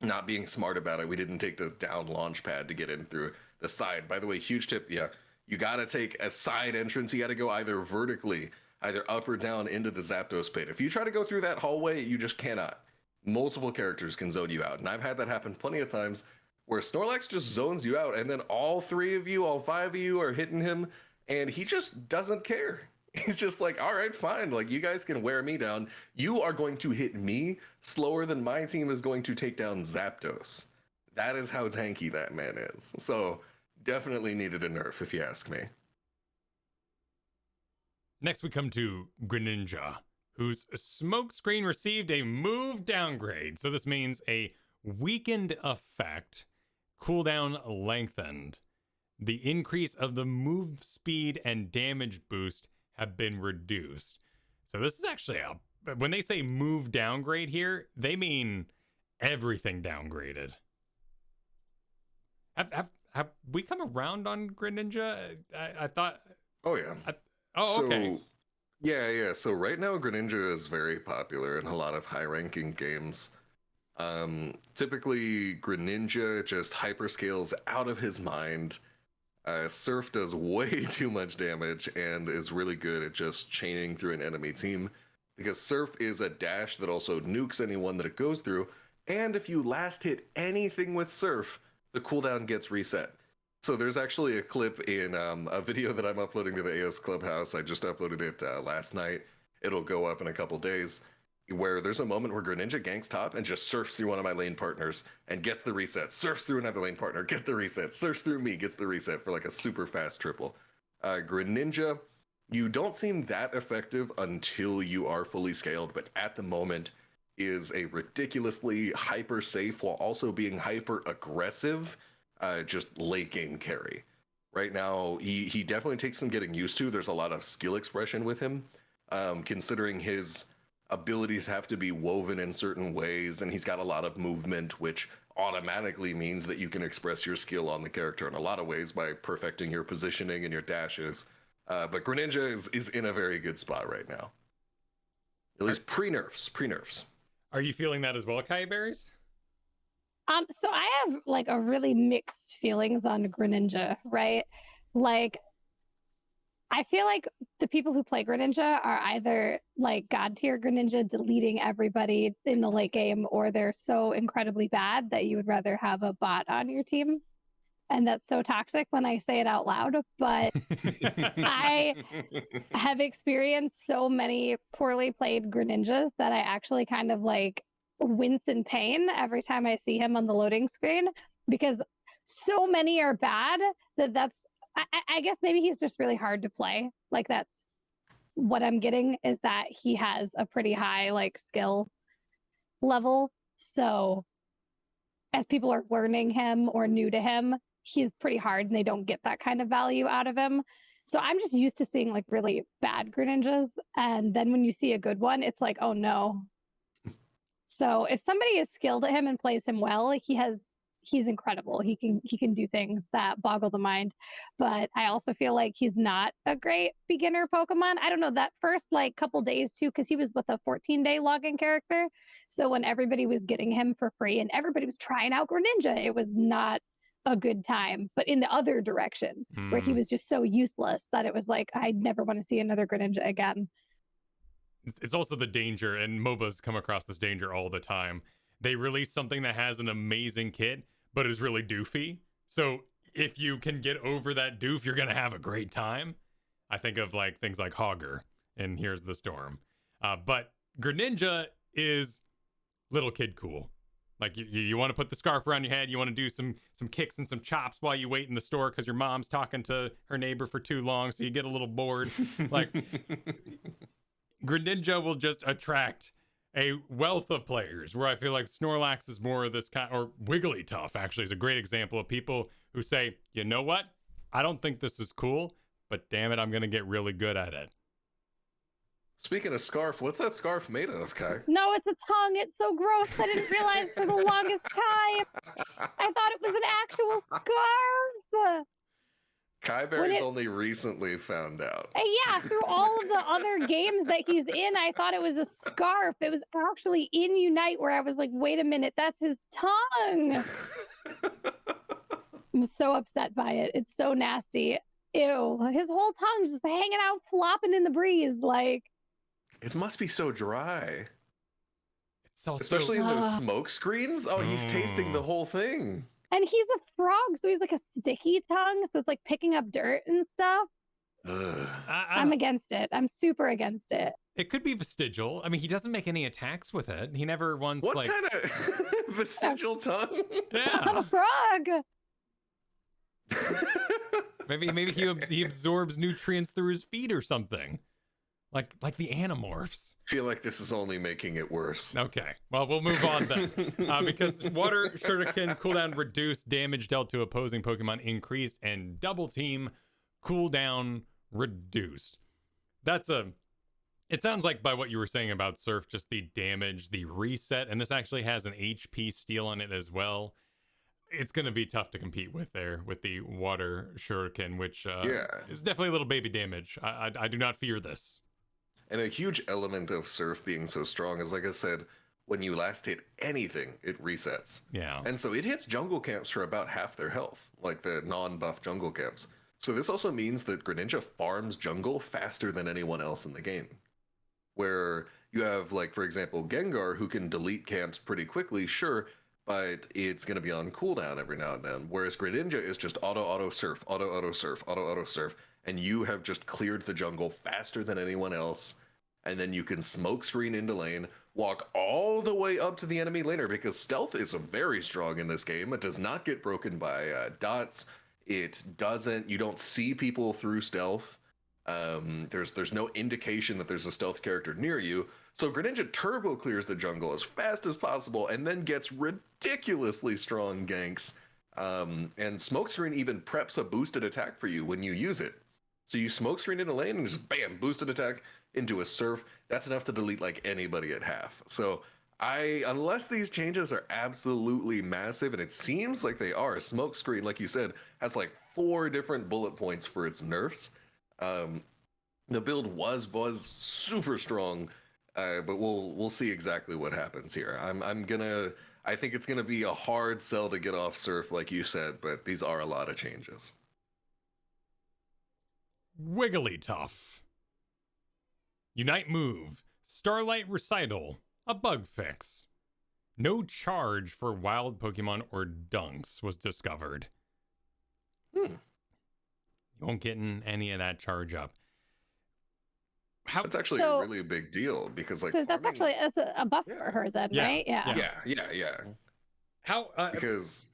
not being smart about it. We didn't take the down launch pad to get in through the side. By the way, huge tip. Yeah, you got to take a side entrance. You got to go either vertically, either up or down into the Zapdos pit. If you try to go through that hallway, you just cannot. Multiple characters can zone you out. And I've had that happen plenty of times where Snorlax just zones you out. And then all 3 of you, all 5 of you are hitting him. And he just doesn't care. He's just like, all right, fine. Like, you guys can wear me down. You are going to hit me slower than my team is going to take down Zapdos. That is how tanky that man is. So definitely needed a nerf, if you ask me. Next, we come to Greninja, whose smoke screen received a move downgrade. So this means a weakened effect, cooldown lengthened. The increase of the move speed and damage boost have been reduced. So this is actually when they say move downgrade here, they mean everything downgraded. Have we come around on Greninja? I thought. Oh yeah. Okay. Yeah. So right now Greninja is very popular in a lot of high-ranking games. Typically Greninja just hyperscales out of his mind. Surf does way too much damage and is really good at just chaining through an enemy team, because Surf is a dash that also nukes anyone that it goes through, and if you last hit anything with Surf, the cooldown gets reset. So there's actually a clip in a video that I'm uploading to the Aeos Clubhouse. I just uploaded it last night. It'll go up in a couple days, where there's a moment where Greninja ganks top and just surfs through one of my lane partners and gets the reset, surfs through another lane partner, get the reset, surfs through me, gets the reset for like a super fast triple. Greninja, you don't seem that effective until you are fully scaled, but at the moment is a ridiculously hyper safe while also being hyper aggressive, just late game carry. Right now, he definitely takes some getting used to. There's a lot of skill expression with him, considering his abilities have to be woven in certain ways, and he's got a lot of movement, which automatically means that you can express your skill on the character in a lot of ways by perfecting your positioning and your dashes. But Greninja is in a very good spot right now. At least pre-nerfs. Are you feeling that as well, Kiyeberries? So I have like a really mixed feelings on Greninja, right? Like, I feel like the people who play Greninja are either like god tier Greninja, deleting everybody in the late game, or they're so incredibly bad that you would rather have a bot on your team. And that's so toxic when I say it out loud. But I have experienced so many poorly played Greninjas that I actually kind of like wince in pain every time I see him on the loading screen, because so many are bad that's I guess maybe he's just really hard to play. Like, that's what I'm getting, is that he has a pretty high like skill level. So as people are learning him or new to him, he's pretty hard and they don't get that kind of value out of him. So I'm just used to seeing like really bad Greninjas. And then when you see a good one, it's like, oh no. So if somebody is skilled at him and plays him well, he's incredible. He can do things that boggle the mind. But I also feel like he's not a great beginner Pokemon. I don't know, that first like couple days too, because he was with a 14-day login character. So when everybody was getting him for free and everybody was trying out Greninja, it was not a good time. But in the other direction, where he was just so useless that it was like, I never want to see another Greninja again. It's also the danger, and MOBAs come across this danger all the time. They release something that has an amazing kit, but is really doofy. So if you can get over that doof, you're going to have a great time. I think of like things like Hogger and Here's the Storm. But Greninja is little kid cool. Like you want to put the scarf around your head. You want to do some kicks and some chops while you wait in the store because your mom's talking to her neighbor for too long. So you get a little bored. Like Greninja will just attract a wealth of players, where I feel like Snorlax is more of this kind, or Wigglytuff actually is a great example of people who say, you know what? I don't think this is cool, but damn it, I'm going to get really good at it. Speaking of scarf, what's that scarf made of, Kai? No, it's a tongue. It's so gross. I didn't realize for the longest time. I thought it was an actual scarf. Kiyeberries only recently found out. Yeah, through all of the other games that he's in, I thought it was a scarf. It was actually in Unite where I was like, wait a minute, that's his tongue. I'm so upset by it. It's so nasty. Ew, his whole tongue's just hanging out, flopping in the breeze. Like, it must be so dry. It's also, especially in those smoke screens. Oh, he's tasting the whole thing. And he's a frog, so he's like a sticky tongue. So it's like picking up dirt and stuff. I'm against it. I'm super against it. It could be vestigial. I mean, he doesn't make any attacks with it. He never once what kind of vestigial tongue? Yeah, a frog. maybe he absorbs nutrients through his feet or something. Like the Animorphs. I feel like this is only making it worse. Okay, well, we'll move on then. Because Water Shuriken cooldown reduced, damage dealt to opposing Pokemon increased, and Double Team cooldown reduced. It sounds like by what you were saying about Surf, just the damage, the reset, and this actually has an HP steal on it as well. It's going to be tough to compete with there with the Water Shuriken, which is definitely a little baby damage. I do not fear this. And a huge element of Surf being so strong is, like I said, when you last hit anything, it resets. Yeah. And so it hits jungle camps for about half their health, like the non-buff jungle camps. So this also means that Greninja farms jungle faster than anyone else in the game. Where you have, like, for example, Gengar, who can delete camps pretty quickly, sure, but it's going to be on cooldown every now and then. Whereas Greninja is just auto-surf, auto-surf, auto-surf, and you have just cleared the jungle faster than anyone else. And then you can smoke screen into lane, walk all the way up to the enemy laner, because stealth is very strong in this game. It does not get broken by dots. You don't see people through stealth. There's no indication that there's a stealth character near you. So Greninja turbo clears the jungle as fast as possible and then gets ridiculously strong ganks. And Smokescreen even preps a boosted attack for you when you use it. So you smokescreen in a lane and just bam, boosted attack into a Surf. That's enough to delete like anybody at half. So unless these changes are absolutely massive, and it seems like they are, Smokescreen, like you said, has like 4 different bullet points for its nerfs. The build was super strong, but we'll see exactly what happens here. I think it's gonna be a hard sell to get off Surf, like you said, but these are a lot of changes. Wigglytuff. Unite move. Starlight Recital. A bug fix. No charge for wild Pokemon or dunks was discovered. You won't get any of that charge up. That's actually a really big deal, because like, so that's actually a buff for her then, right? Yeah. How because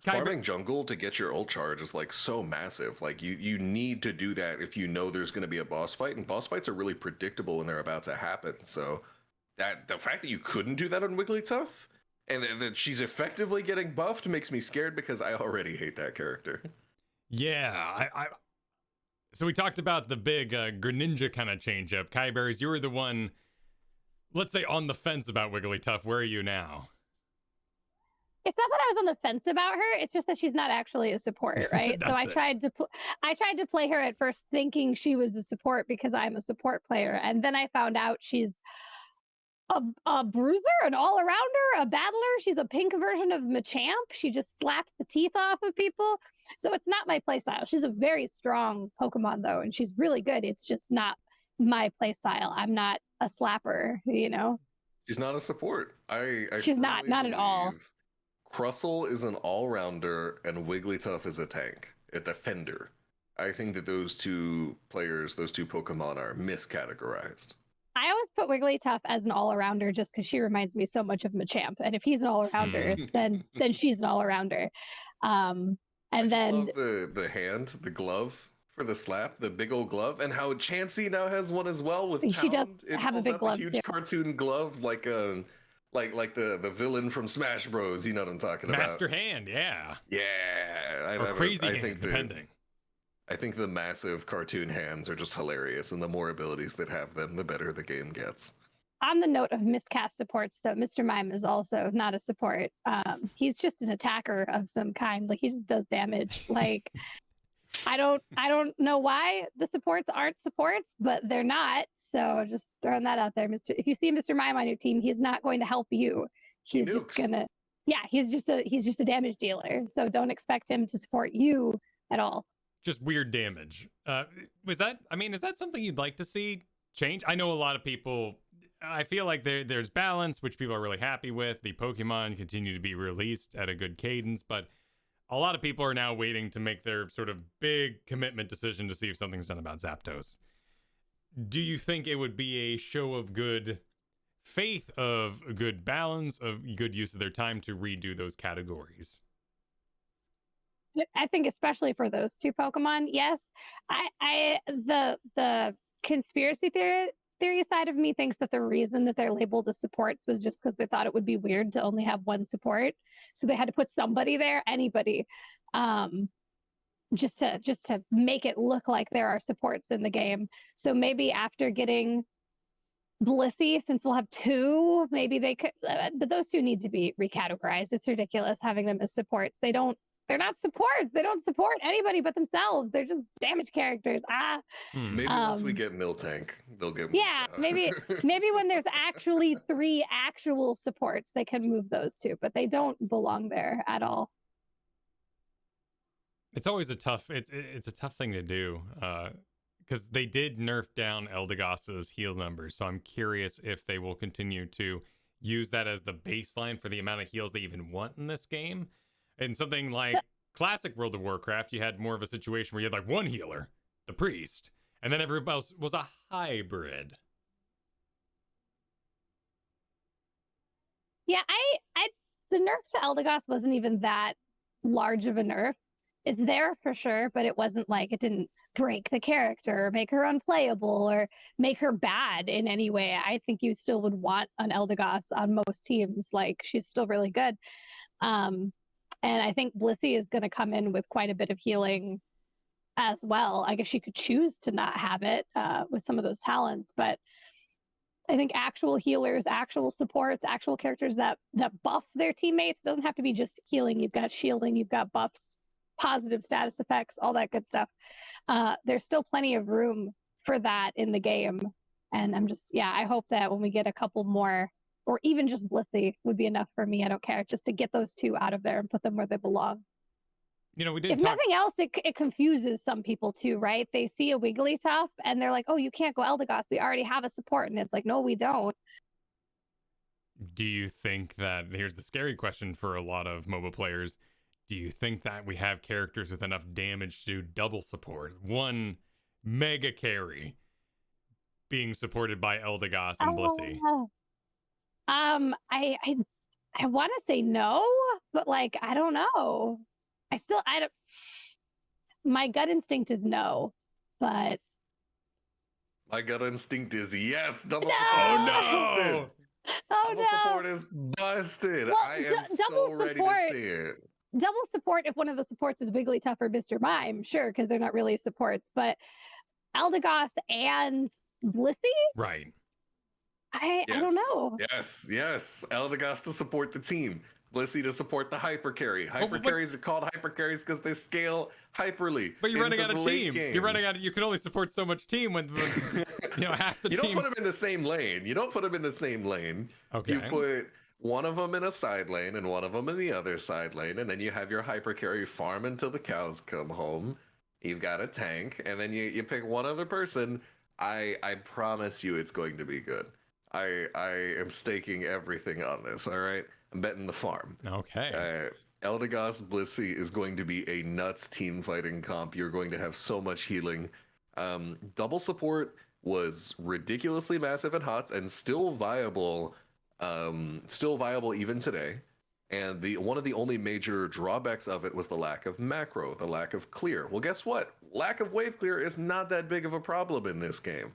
farming jungle to get your ult charge is like so massive. Like you need to do that if you know there's going to be a boss fight, and boss fights are really predictable when they're about to happen. So the fact that you couldn't do that on Wigglytuff and that she's effectively getting buffed makes me scared, because I already hate that character. Yeah, so we talked about the big Greninja kind of change up. Kiyeberries, you were the one, let's say, on the fence about Wigglytuff. Where are you now? It's not that I was on the fence about her. It's just that she's not actually a support, right? So I tried to play her at first thinking she was a support because I'm a support player, and then I found out she's a bruiser, an all-arounder, a battler. She's a pink version of Machamp. She just slaps the teeth off of people. So it's not my playstyle. She's a very strong Pokemon though, and she's really good. It's just not my playstyle. I'm not a slapper, you know? She's not a support. She's not at all. Crustle is an all-rounder and Wigglytuff is a tank, a defender. I think that those two players, those two Pokemon, are miscategorized. I always put Wigglytuff as an all-arounder just because she reminds me so much of Machamp. And if he's an all-arounder, then she's an all-arounder. And then love the hand, the glove for the slap, the big old glove, and how Chansey now has one as well with Pound. She does have a big glove, huge too. Cartoon glove, like the villain from Smash Bros. You know what I'm talking about? Master Hand, yeah. Yeah. Or Crazy Hand, depending. I think the massive cartoon hands are just hilarious, and the more abilities that have them, the better the game gets. On the note of miscast supports, though, Mr. Mime is also not a support. He's just an attacker of some kind. Like, he just does damage. Like, I don't know why the supports aren't supports, but they're not. So just throwing that out there, Mr. If you see Mr. Mime on your team, he's not going to help you. He's just gonna, yeah, he's just a damage dealer. So don't expect him to support you at all. Just weird damage. Is that something you'd like to see change? I know a lot of people. I feel like there's balance, which people are really happy with. The Pokemon continue to be released at a good cadence, but a lot of people are now waiting to make their sort of big commitment decision to see if something's done about Zapdos. Do you think it would be a show of good faith, of a good balance, of good use of their time to redo those categories? I think especially for those two Pokemon, yes. The conspiracy theory side of me thinks that the reason that they're labeled as supports was just because they thought it would be weird to only have one support, so they had to put somebody there, anybody, just to make it look like there are supports in the game. So maybe after getting Blissey, since we'll have two, maybe they could, but those two need to be recategorized. It's ridiculous having them as supports. They're not supports. They don't support anybody but themselves. They're just damage characters. Maybe once we get Miltank, they'll get moved out. maybe when there's actually 3 actual supports, they can move those two, but they don't belong there at all. It's always a tough. It's a tough thing to do because they did nerf down Eldegoss's heal numbers. So I'm curious if they will continue to use that as the baseline for the amount of heals they even want in this game. In something like classic World of Warcraft, you had more of a situation where you had like one healer, the priest, and then everybody else was a hybrid. Yeah, the nerf to Eldegoss wasn't even that large of a nerf. It's there for sure, but it wasn't like, it didn't break the character or make her unplayable or make her bad in any way. I think you still would want an Eldegoss on most teams. Like, she's still really good. And I think Blissey is going to come in with quite a bit of healing as well. I guess she could choose to not have it with some of those talents, but I think actual healers, actual supports, actual characters that buff their teammates, it doesn't have to be just healing. You've got shielding, you've got buffs, positive status effects, all that good stuff. There's still plenty of room for that in the game. And I hope that when we get a couple more, or even just Blissey would be enough for me. I don't care, just to get those two out of there and put them where they belong. You know, we did. If nothing else, it confuses some people too, right? They see a Wigglytuff and they're like, "Oh, you can't go Eldegoss. We already have a support," and it's like, "No, we don't." Do you think that, here's the scary question for a lot of MOBA players, do you think that we have characters with enough damage to do double support? One mega carry being supported by Eldegoss and Blissey. I want to say no, but like, I don't know. I don't. My gut instinct is no, but my gut instinct is yes. Double no! support. Oh no! Double support is busted. Well, I am so ready to see it. Double support if one of the supports is Wigglytuff or Mr. Mime, sure, because they're not really supports. But Eldegoss and Blissey, right? I don't know. Yes. Eldegoss to support the team. Blissey to support the hyper carry. Hyper carries are called hyper carries because they scale hyperly. But you're running out of team. You're running out. You can only support so much team when half the team. You don't put them in the same lane. Okay. You put one of them in a side lane and one of them in the other side lane, and then you have your hyper carry farm until the cows come home. You've got a tank, and then you pick one other person. I promise you, it's going to be good. I am staking everything on this. All right. I'm betting the farm. Okay. Eldegoss Blissey is going to be a nuts team fighting comp. You're going to have so much healing. Double support was ridiculously massive at HOTS and still viable even today. And one of the only major drawbacks of it was the lack of macro, the lack of clear. Well, guess what? Lack of wave clear is not that big of a problem in this game.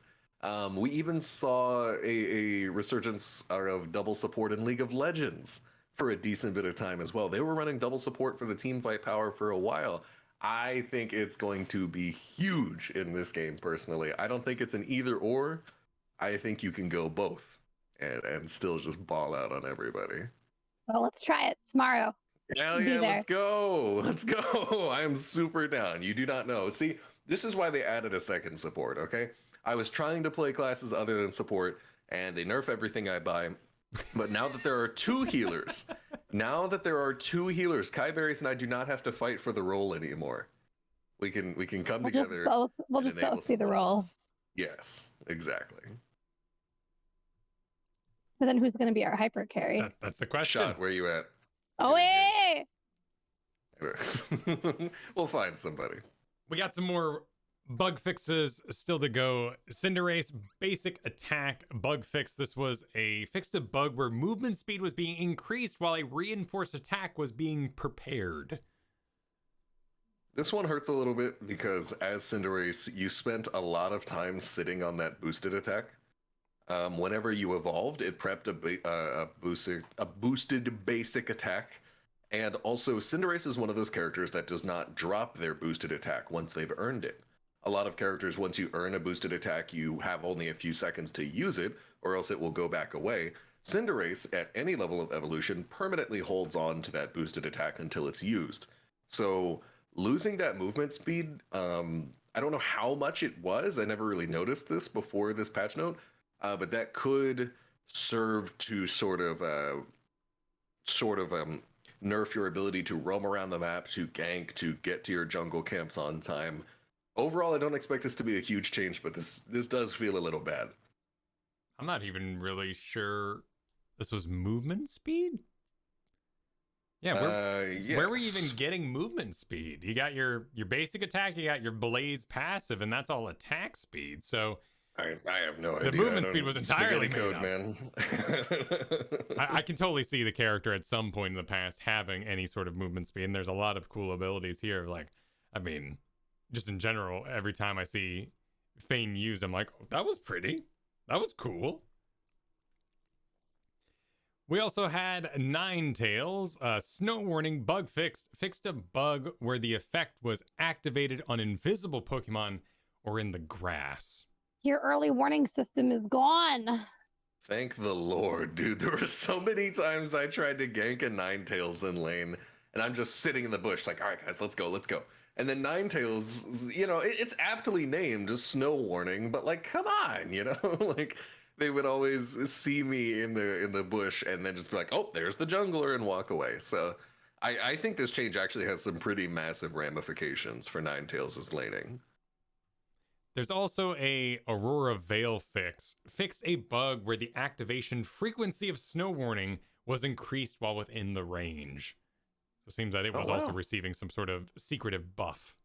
We even saw a resurgence of double support in League of Legends for a decent bit of time as well. They were running double support for the team fight power for a while. I think it's going to be huge in this game, personally. I don't think it's an either or. I think you can go both and still just ball out on everybody. Well, let's try it tomorrow. Hell Be yeah, there. let's go. Let's go. I am super down. You do not know. See, this is why they added a second support, okay? I was trying to play classes other than support, and they nerf everything I buy. But now that there are two healers, Kiyeberries and I do not have to fight for the role anymore. We can come together. We'll and just enable both be the someone role. else. Yes, exactly. But then who's going to be our hyper carry? That's the question. Shot, where you at? Oh, hey! We'll find somebody. We got some more bug fixes still to go. Cinderease basic attack bug fix. This was a fix to bug where movement speed was being increased while a reinforced attack was being prepared. This one hurts a little bit because as Cinderease, you spent a lot of time sitting on that boosted attack. Whenever you evolved, it prepped a boosted basic attack. And also, Cinderease is one of those characters that does not drop their boosted attack once they've earned it. A lot of characters, once you earn a boosted attack, you have only a few seconds to use it, or else it will go back away. Cinderease, at any level of evolution, permanently holds on to that boosted attack until it's used. So, losing that movement speed, I don't know how much it was. I never really noticed this before this patch note, but that could serve to sort of nerf your ability to roam around the map, to gank, to get to your jungle camps on time. Overall, I don't expect this to be a huge change, but this does feel a little bad. I'm not even really sure this was movement speed. Yeah, where were you even getting movement speed? You got your basic attack, you got your blaze passive, and that's all attack speed. So I have no idea. The movement speed was entirely made code, up. man. I can totally see the character at some point in the past having any sort of movement speed, and there's a lot of cool abilities here. Like, I mean, just in general, every time I see Fane used, I'm like, oh, that was pretty. That was cool. We also had Ninetales, Snow Warning bug fixed a bug where the effect was activated on invisible Pokemon or in the grass. Your early warning system is gone. Thank the Lord, dude. There were so many times I tried to gank a Ninetales in lane, and I'm just sitting in the bush like, all right, guys, let's go. And then Ninetales, you know, it's aptly named as Snow Warning, but like, come on, you know, like they would always see me in the bush and then just be like, oh, there's the jungler, and walk away. So I think this change actually has some pretty massive ramifications for Ninetales' laning. There's also a Aurora Veil Fix. Fixed a bug where the activation frequency of Snow Warning was increased while within the range. So it seems that it was also receiving some sort of secretive buff.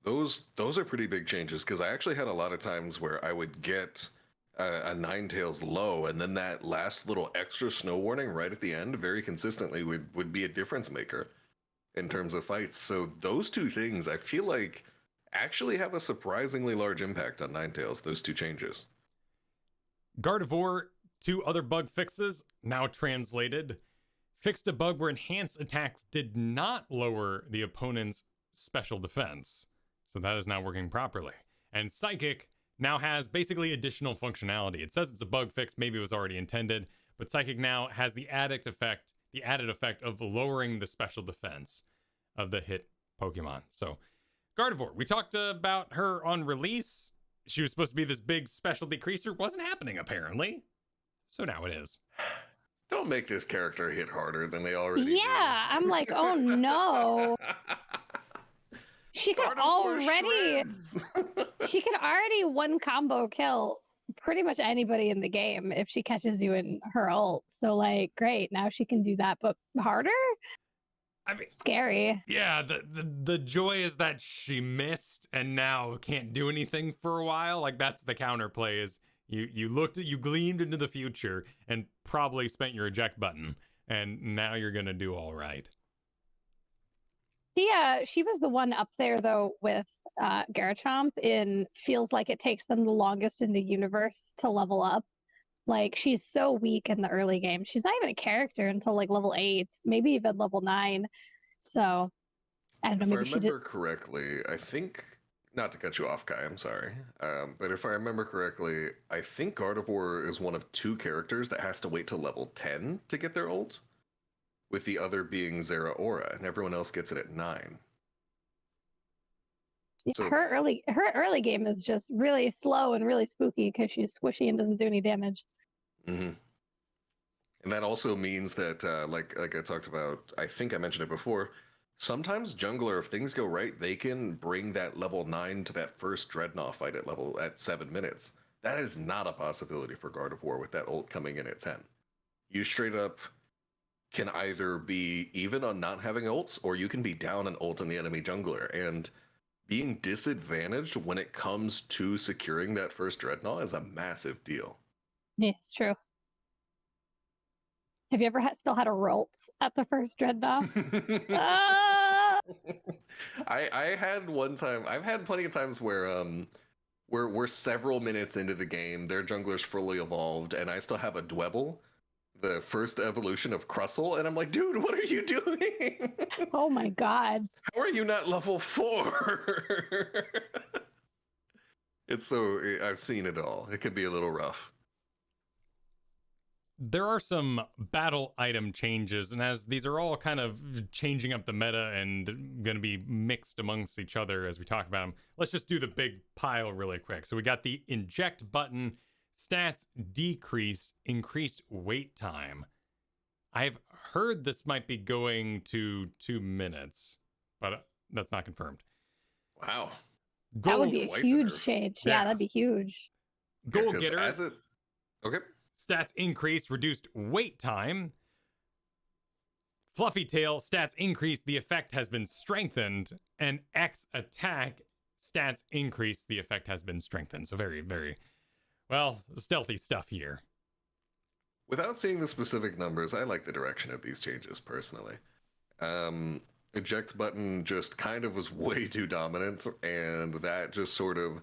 Those are pretty big changes, because I actually had a lot of times where I would get a Ninetales low, and then that last little extra Snow Warning right at the end very consistently would be a difference maker in terms of fights. So those two things, I feel like, actually have a surprisingly large impact on Ninetales, those two changes. Gardevoir, 2 other bug fixes, now translated. Fixed a bug where enhanced attacks did not lower the opponent's special defense. So that is now working properly. And Psychic now has basically additional functionality. It says it's a bug fix, maybe it was already intended, but Psychic now has the added effect of lowering the special defense of the hit Pokemon. So Gardevoir, we talked about her on release. She was supposed to be this big special decreaser. Wasn't happening, apparently. So now it is. Don't make this character hit harder than they already do. Yeah, I'm like, oh no. She could already one combo kill pretty much anybody in the game if she catches you in her ult. So like, great, now she can do that, but harder? I mean, scary. Yeah, the joy is that she missed and now can't do anything for a while. Like, that's the counterplay, is you gleamed into the future and probably spent your eject button, and now you're gonna do all right. Yeah, she was the one up there though with Garchomp in feels like it takes them the longest in the universe to level up. Like, she's so weak in the early game. She's not even a character until like level 8, maybe even level 9. So I don't know. Maybe if I remember correctly, I think, not to cut you off, Kai, I'm sorry, but if I remember correctly, I think Gardevoir is one of 2 characters that has to wait till level 10 to get their ult. with the other being Zeraora, and everyone else gets it at 9. So her early game is just really slow and really spooky because she's squishy and doesn't do any damage. And that also means that, like I talked about, I think I mentioned it before, sometimes jungler, if things go right, they can bring that level 9 to that first Dreadnought fight at 7 minutes. That is not a possibility for Gardevoir with that ult coming in at 10. You straight up can either be even on not having ults, or you can be down an ult on the enemy jungler, and being disadvantaged when it comes to securing that first Dreadnought is a massive deal. Yeah, it's true. Have you ever still had a Rolts at the first Dreadnought? I had one time. I've had plenty of times where we're several minutes into the game, their jungler's fully evolved, and I still have a Dwebble, the first evolution of Crustle, and I'm like, dude, what are you doing? Oh my god. How are you not level 4? It's so, I've seen it all. It can be a little rough. There are some battle item changes, and as these are all kind of changing up the meta and going to be mixed amongst each other as we talk about them, let's just do the big pile really quick. So we got the Eject Button, stats decrease, increased wait time. I've heard this might be going to 2 minutes, but that's not confirmed. Wow. That would be a huge change. Yeah, that'd be huge. Goal getter. Okay. Stats increase, reduced wait time. Fluffy Tail, stats increase, the effect has been strengthened. And X attack, stats increase, the effect has been strengthened. So very, very, well, stealthy stuff here. Without seeing the specific numbers, I like the direction of these changes personally. Eject Button just kind of was way too dominant, and that just sort of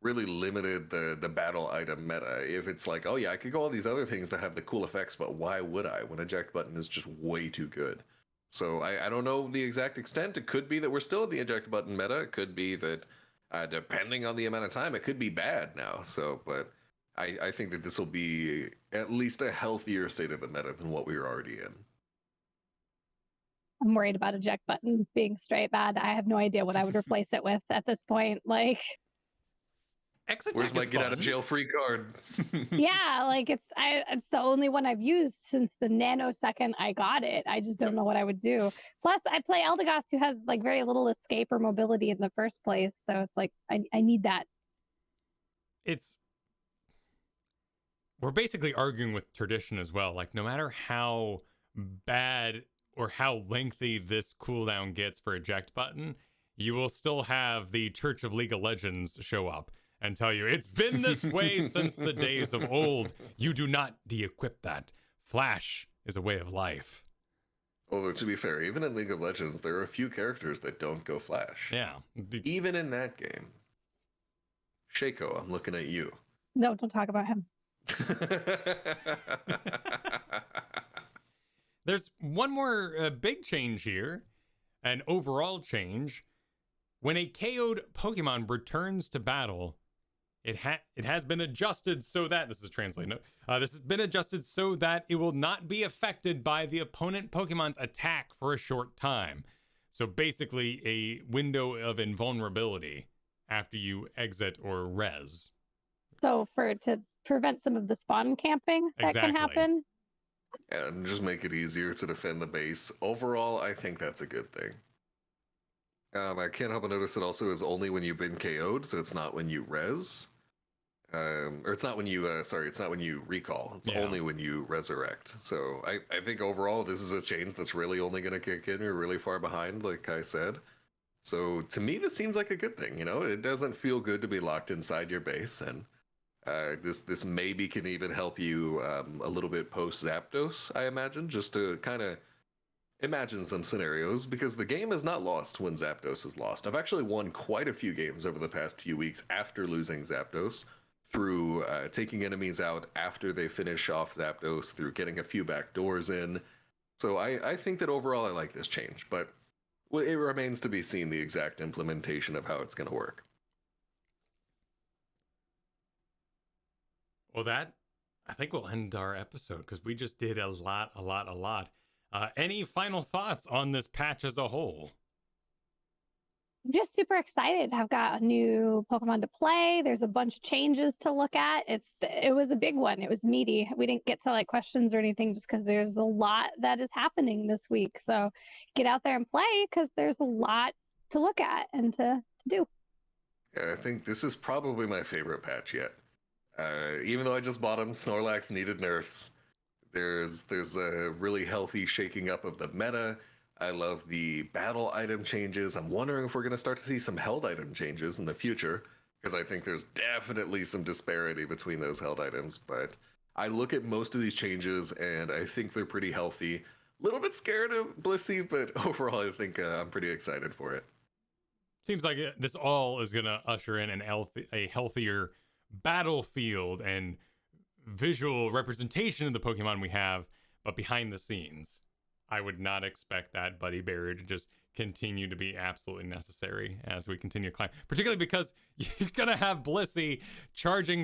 really limited the battle item meta. If it's like, oh yeah, I could go all these other things that have the cool effects, but why would I when Eject Button is just way too good? So I don't know the exact extent. It could be that we're still in the Eject Button meta. It could be that depending on the amount of time, it could be bad now. So, but I think that this will be at least a healthier state of the meta than what we were already in. I'm worried about Eject Button being straight bad. I have no idea what I would replace it with at this point. Like, where's my get out of jail free card? yeah, like it's the only one I've used since the nanosecond I got it. I just don't know what I would do. Plus, I play Eldegoss, who has like very little escape or mobility in the first place, so it's like I need that. We're basically arguing with tradition as well. Like, no matter how bad or how lengthy this cooldown gets for Eject Button, you will still have the Church of League of Legends show up and tell you, it's been this way since the days of old. You do not de-equip that. Flash is a way of life. Although, to be fair, even in League of Legends, there are a few characters that don't go Flash. Yeah. Even in that game. Shaco, I'm looking at you. No, don't talk about him. There's one more big change here, an overall change. When a KO'd Pokemon returns to battle, it has been adjusted so that, this is a translate note, this has been adjusted so that it will not be affected by the opponent Pokemon's attack for a short time. So basically a window of invulnerability after you exit or res. So to prevent some of the spawn camping that can happen. And just make it easier to defend the base. Overall, I think that's a good thing. I can't help but notice it also is only when you've been KO'd, so it's not when you res. Or it's not when you, it's not when you recall. It's only when you resurrect. So I think overall, this is a change that's really only going to kick in. You're really far behind, like I said. So to me, this seems like a good thing. You know, it doesn't feel good to be locked inside your base, and this maybe can even help you a little bit post Zapdos, I imagine, just to kind of imagine some scenarios, because the game is not lost when Zapdos is lost. I've actually won quite a few games over the past few weeks after losing Zapdos, through taking enemies out after they finish off Zapdos, through getting a few back doors in. So I think that overall I like this change, but it remains to be seen the exact implementation of how it's going to work. Well, that, I think we'll end our episode, because we just did a lot. Any final thoughts on this patch as a whole? I'm just super excited. I've got a new Pokemon to play. There's a bunch of changes to look at. It was a big one. It was meaty. We didn't get to like questions or anything just because there's a lot that is happening this week. So get out there and play because there's a lot to look at and to do. Yeah, I think this is probably my favorite patch yet. Even though I just bought him, Snorlax needed nerfs. There's a really healthy shaking up of the meta. I love the battle item changes. I'm wondering if we're going to start to see some held item changes in the future, because I think there's definitely some disparity between those held items. But I look at most of these changes, and I think they're pretty healthy. A little bit scared of Blissey, but overall, I think I'm pretty excited for it. Seems like this all is going to usher in a healthier battlefield and visual representation of the Pokemon we have, but behind the scenes. I would not expect that buddy barrier to just continue to be absolutely necessary as we continue to climb, particularly because you're going to have Blissey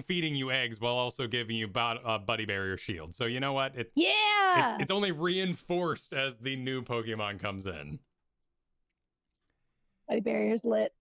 feeding you eggs while also giving you buddy barrier shield. So you know what? It's only reinforced as the new Pokemon comes in. Buddy barrier's lit.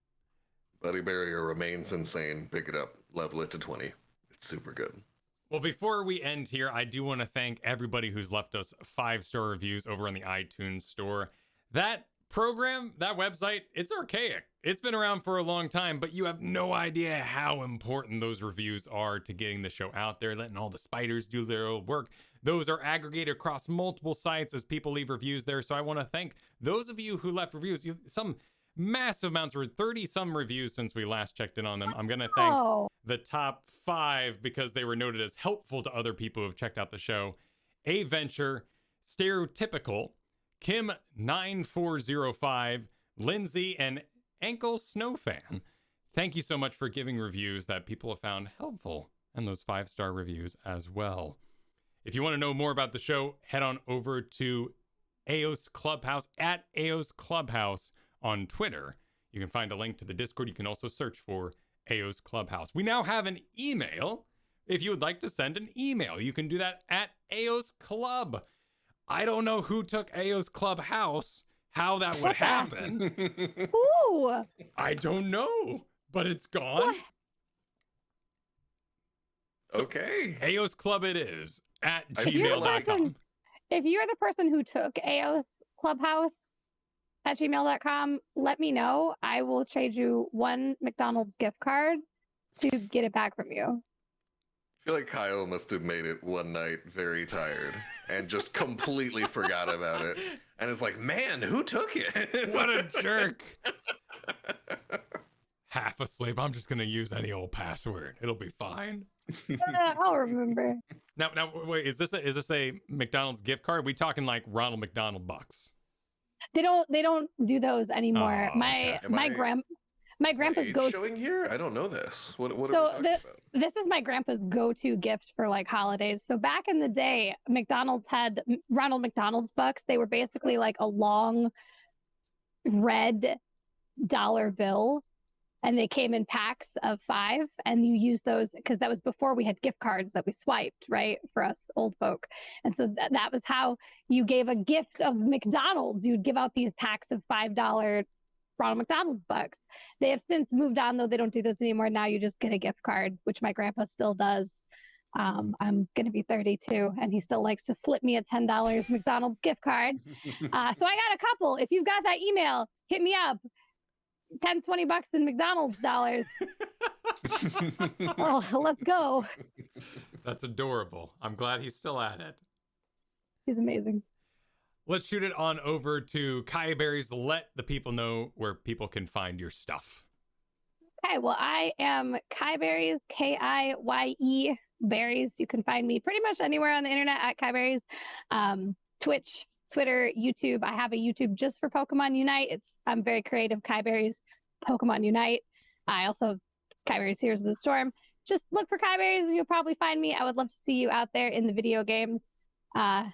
Buddy barrier remains insane. Pick it up, level it to 20. It's super good. Well, before we end here, I do want to thank everybody who's left us 5-star reviews over on the iTunes store. That program, that website, it's archaic. It's been around for a long time, but you have no idea how important those reviews are to getting the show out there, letting all the spiders do their work. Those are aggregated across multiple sites as people leave reviews there. So I want to thank those of you who left reviews. Some massive amounts, were 30-some reviews since we last checked in on them. I'm going to thank the top 5 because they were noted as helpful to other people who have checked out the show. A Venture, Stereotypical, Kim9405, Lindsay, and Ankle Snowfan. Thank you so much for giving reviews that people have found helpful, and those 5-star reviews as well. If you want to know more about the show, head on over to Aeos Clubhouse at Aeos Clubhouse on Twitter. You can find a link to the Discord. You can also search for Aeos Clubhouse. We now have an email. If you would like to send an email, you can do that at Aeos Club. I don't know who took Aeos Clubhouse, how that would happen. Ooh. I don't know, but it's gone. What? So, okay. Aeos Club it is at If you're gmail.com. If you're the person who took Aeos Clubhouse at gmail.com, let me know. I will trade you 1 McDonald's gift card to get it back from you. I feel like Kyle must have made it one night very tired and just completely forgot about it. And it's like, man, who took it? What a jerk. Half asleep. I'm just going to use any old password. It'll be fine. I'll remember. Now, wait, is this a McDonald's gift card? Are we talking like Ronald McDonald bucks? They don't do those anymore. Oh, okay. My grandpa's age go-to. showing here? I don't know this. What So are we talking about? this is my grandpa's go-to gift for like holidays. So back in the day, McDonald's had Ronald McDonald's bucks. They were basically like a long red dollar bill, and they came in packs of 5, and you use those because that was before we had gift cards that we swiped, right, for us old folk. And so that was how you gave a gift of McDonald's. You'd give out these packs of $5 Ronald McDonald's bucks. They have since moved on, though. They don't do those anymore. Now you just get a gift card, which my grandpa still does. I'm going to be 32, and he still likes to slip me a $10 McDonald's gift card. So I got a couple. If you've got that email, hit me up. 10, 20 bucks in McDonald's dollars. Oh, let's go. That's adorable. I'm glad he's still at it. He's amazing. Let's shoot it on over to Kiyeberries. Let the people know where people can find your stuff. Okay, well, I am Kiyeberries, Kiye Berries. You can find me pretty much anywhere on the internet at Kiyeberries. Twitch, Twitter, YouTube. I have a YouTube just for Pokemon Unite. I'm very creative. Kiyeberries, Pokemon Unite. I also have Kiyeberries Heroes of the Storm. Just look for Kiyeberries and you'll probably find me. I would love to see you out there in the video games. Yeah,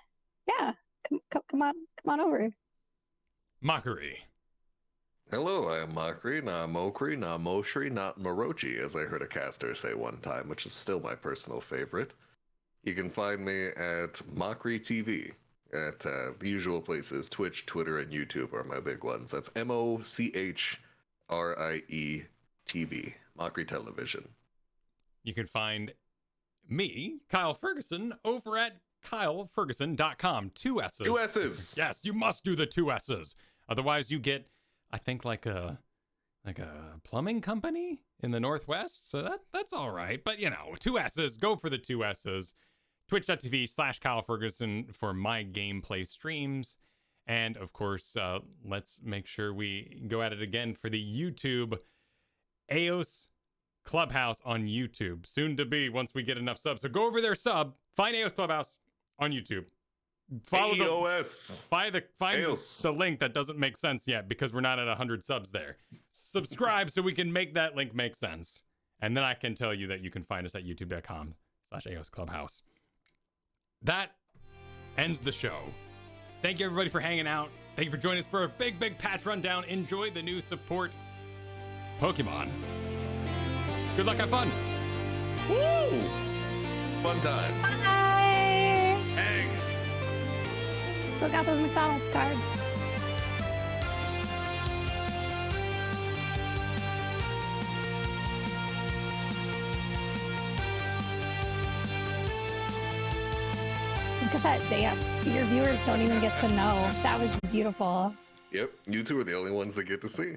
come on over. Mochrie. Hello, I am Mochrie, not Mochrie, not Mochrie, not Morochi, as I heard a caster say one time, which is still my personal favorite. You can find me at Mochrie TV. at the usual places. Twitch, Twitter, and YouTube are my big ones. That's MOCHRIE TV, Mochrie Television. You can find me, Kyle Ferguson, over at KyleFerguson.com. 2 S's. 2 S's. Yes, you must do the 2 S's. Otherwise, you get, I think, like a plumbing company in the Northwest. So that's all right. But, 2 S's. Go for the 2 S's. Twitch.tv/Kyle Ferguson for my gameplay streams. And, of course, let's make sure we go at it again for the YouTube Aeos Clubhouse on YouTube. Soon to be once we get enough subs. So go over there, find Aeos Clubhouse on YouTube. Follow AOS. find the link that doesn't make sense yet because we're not at 100 subs there. Subscribe so we can make that link make sense. And then I can tell you that you can find us at youtube.com/Aeos Clubhouse. That ends the show. Thank you everybody for hanging out. Thank you for joining us for a big patch rundown. Enjoy the new support Pokemon. Good luck, have fun. Woo! Fun times. Bye. Eggs. Still got those McDonald's cards. Look at that dance. Your viewers don't even get to know. That was beautiful. Yep, you two are the only ones that get to see.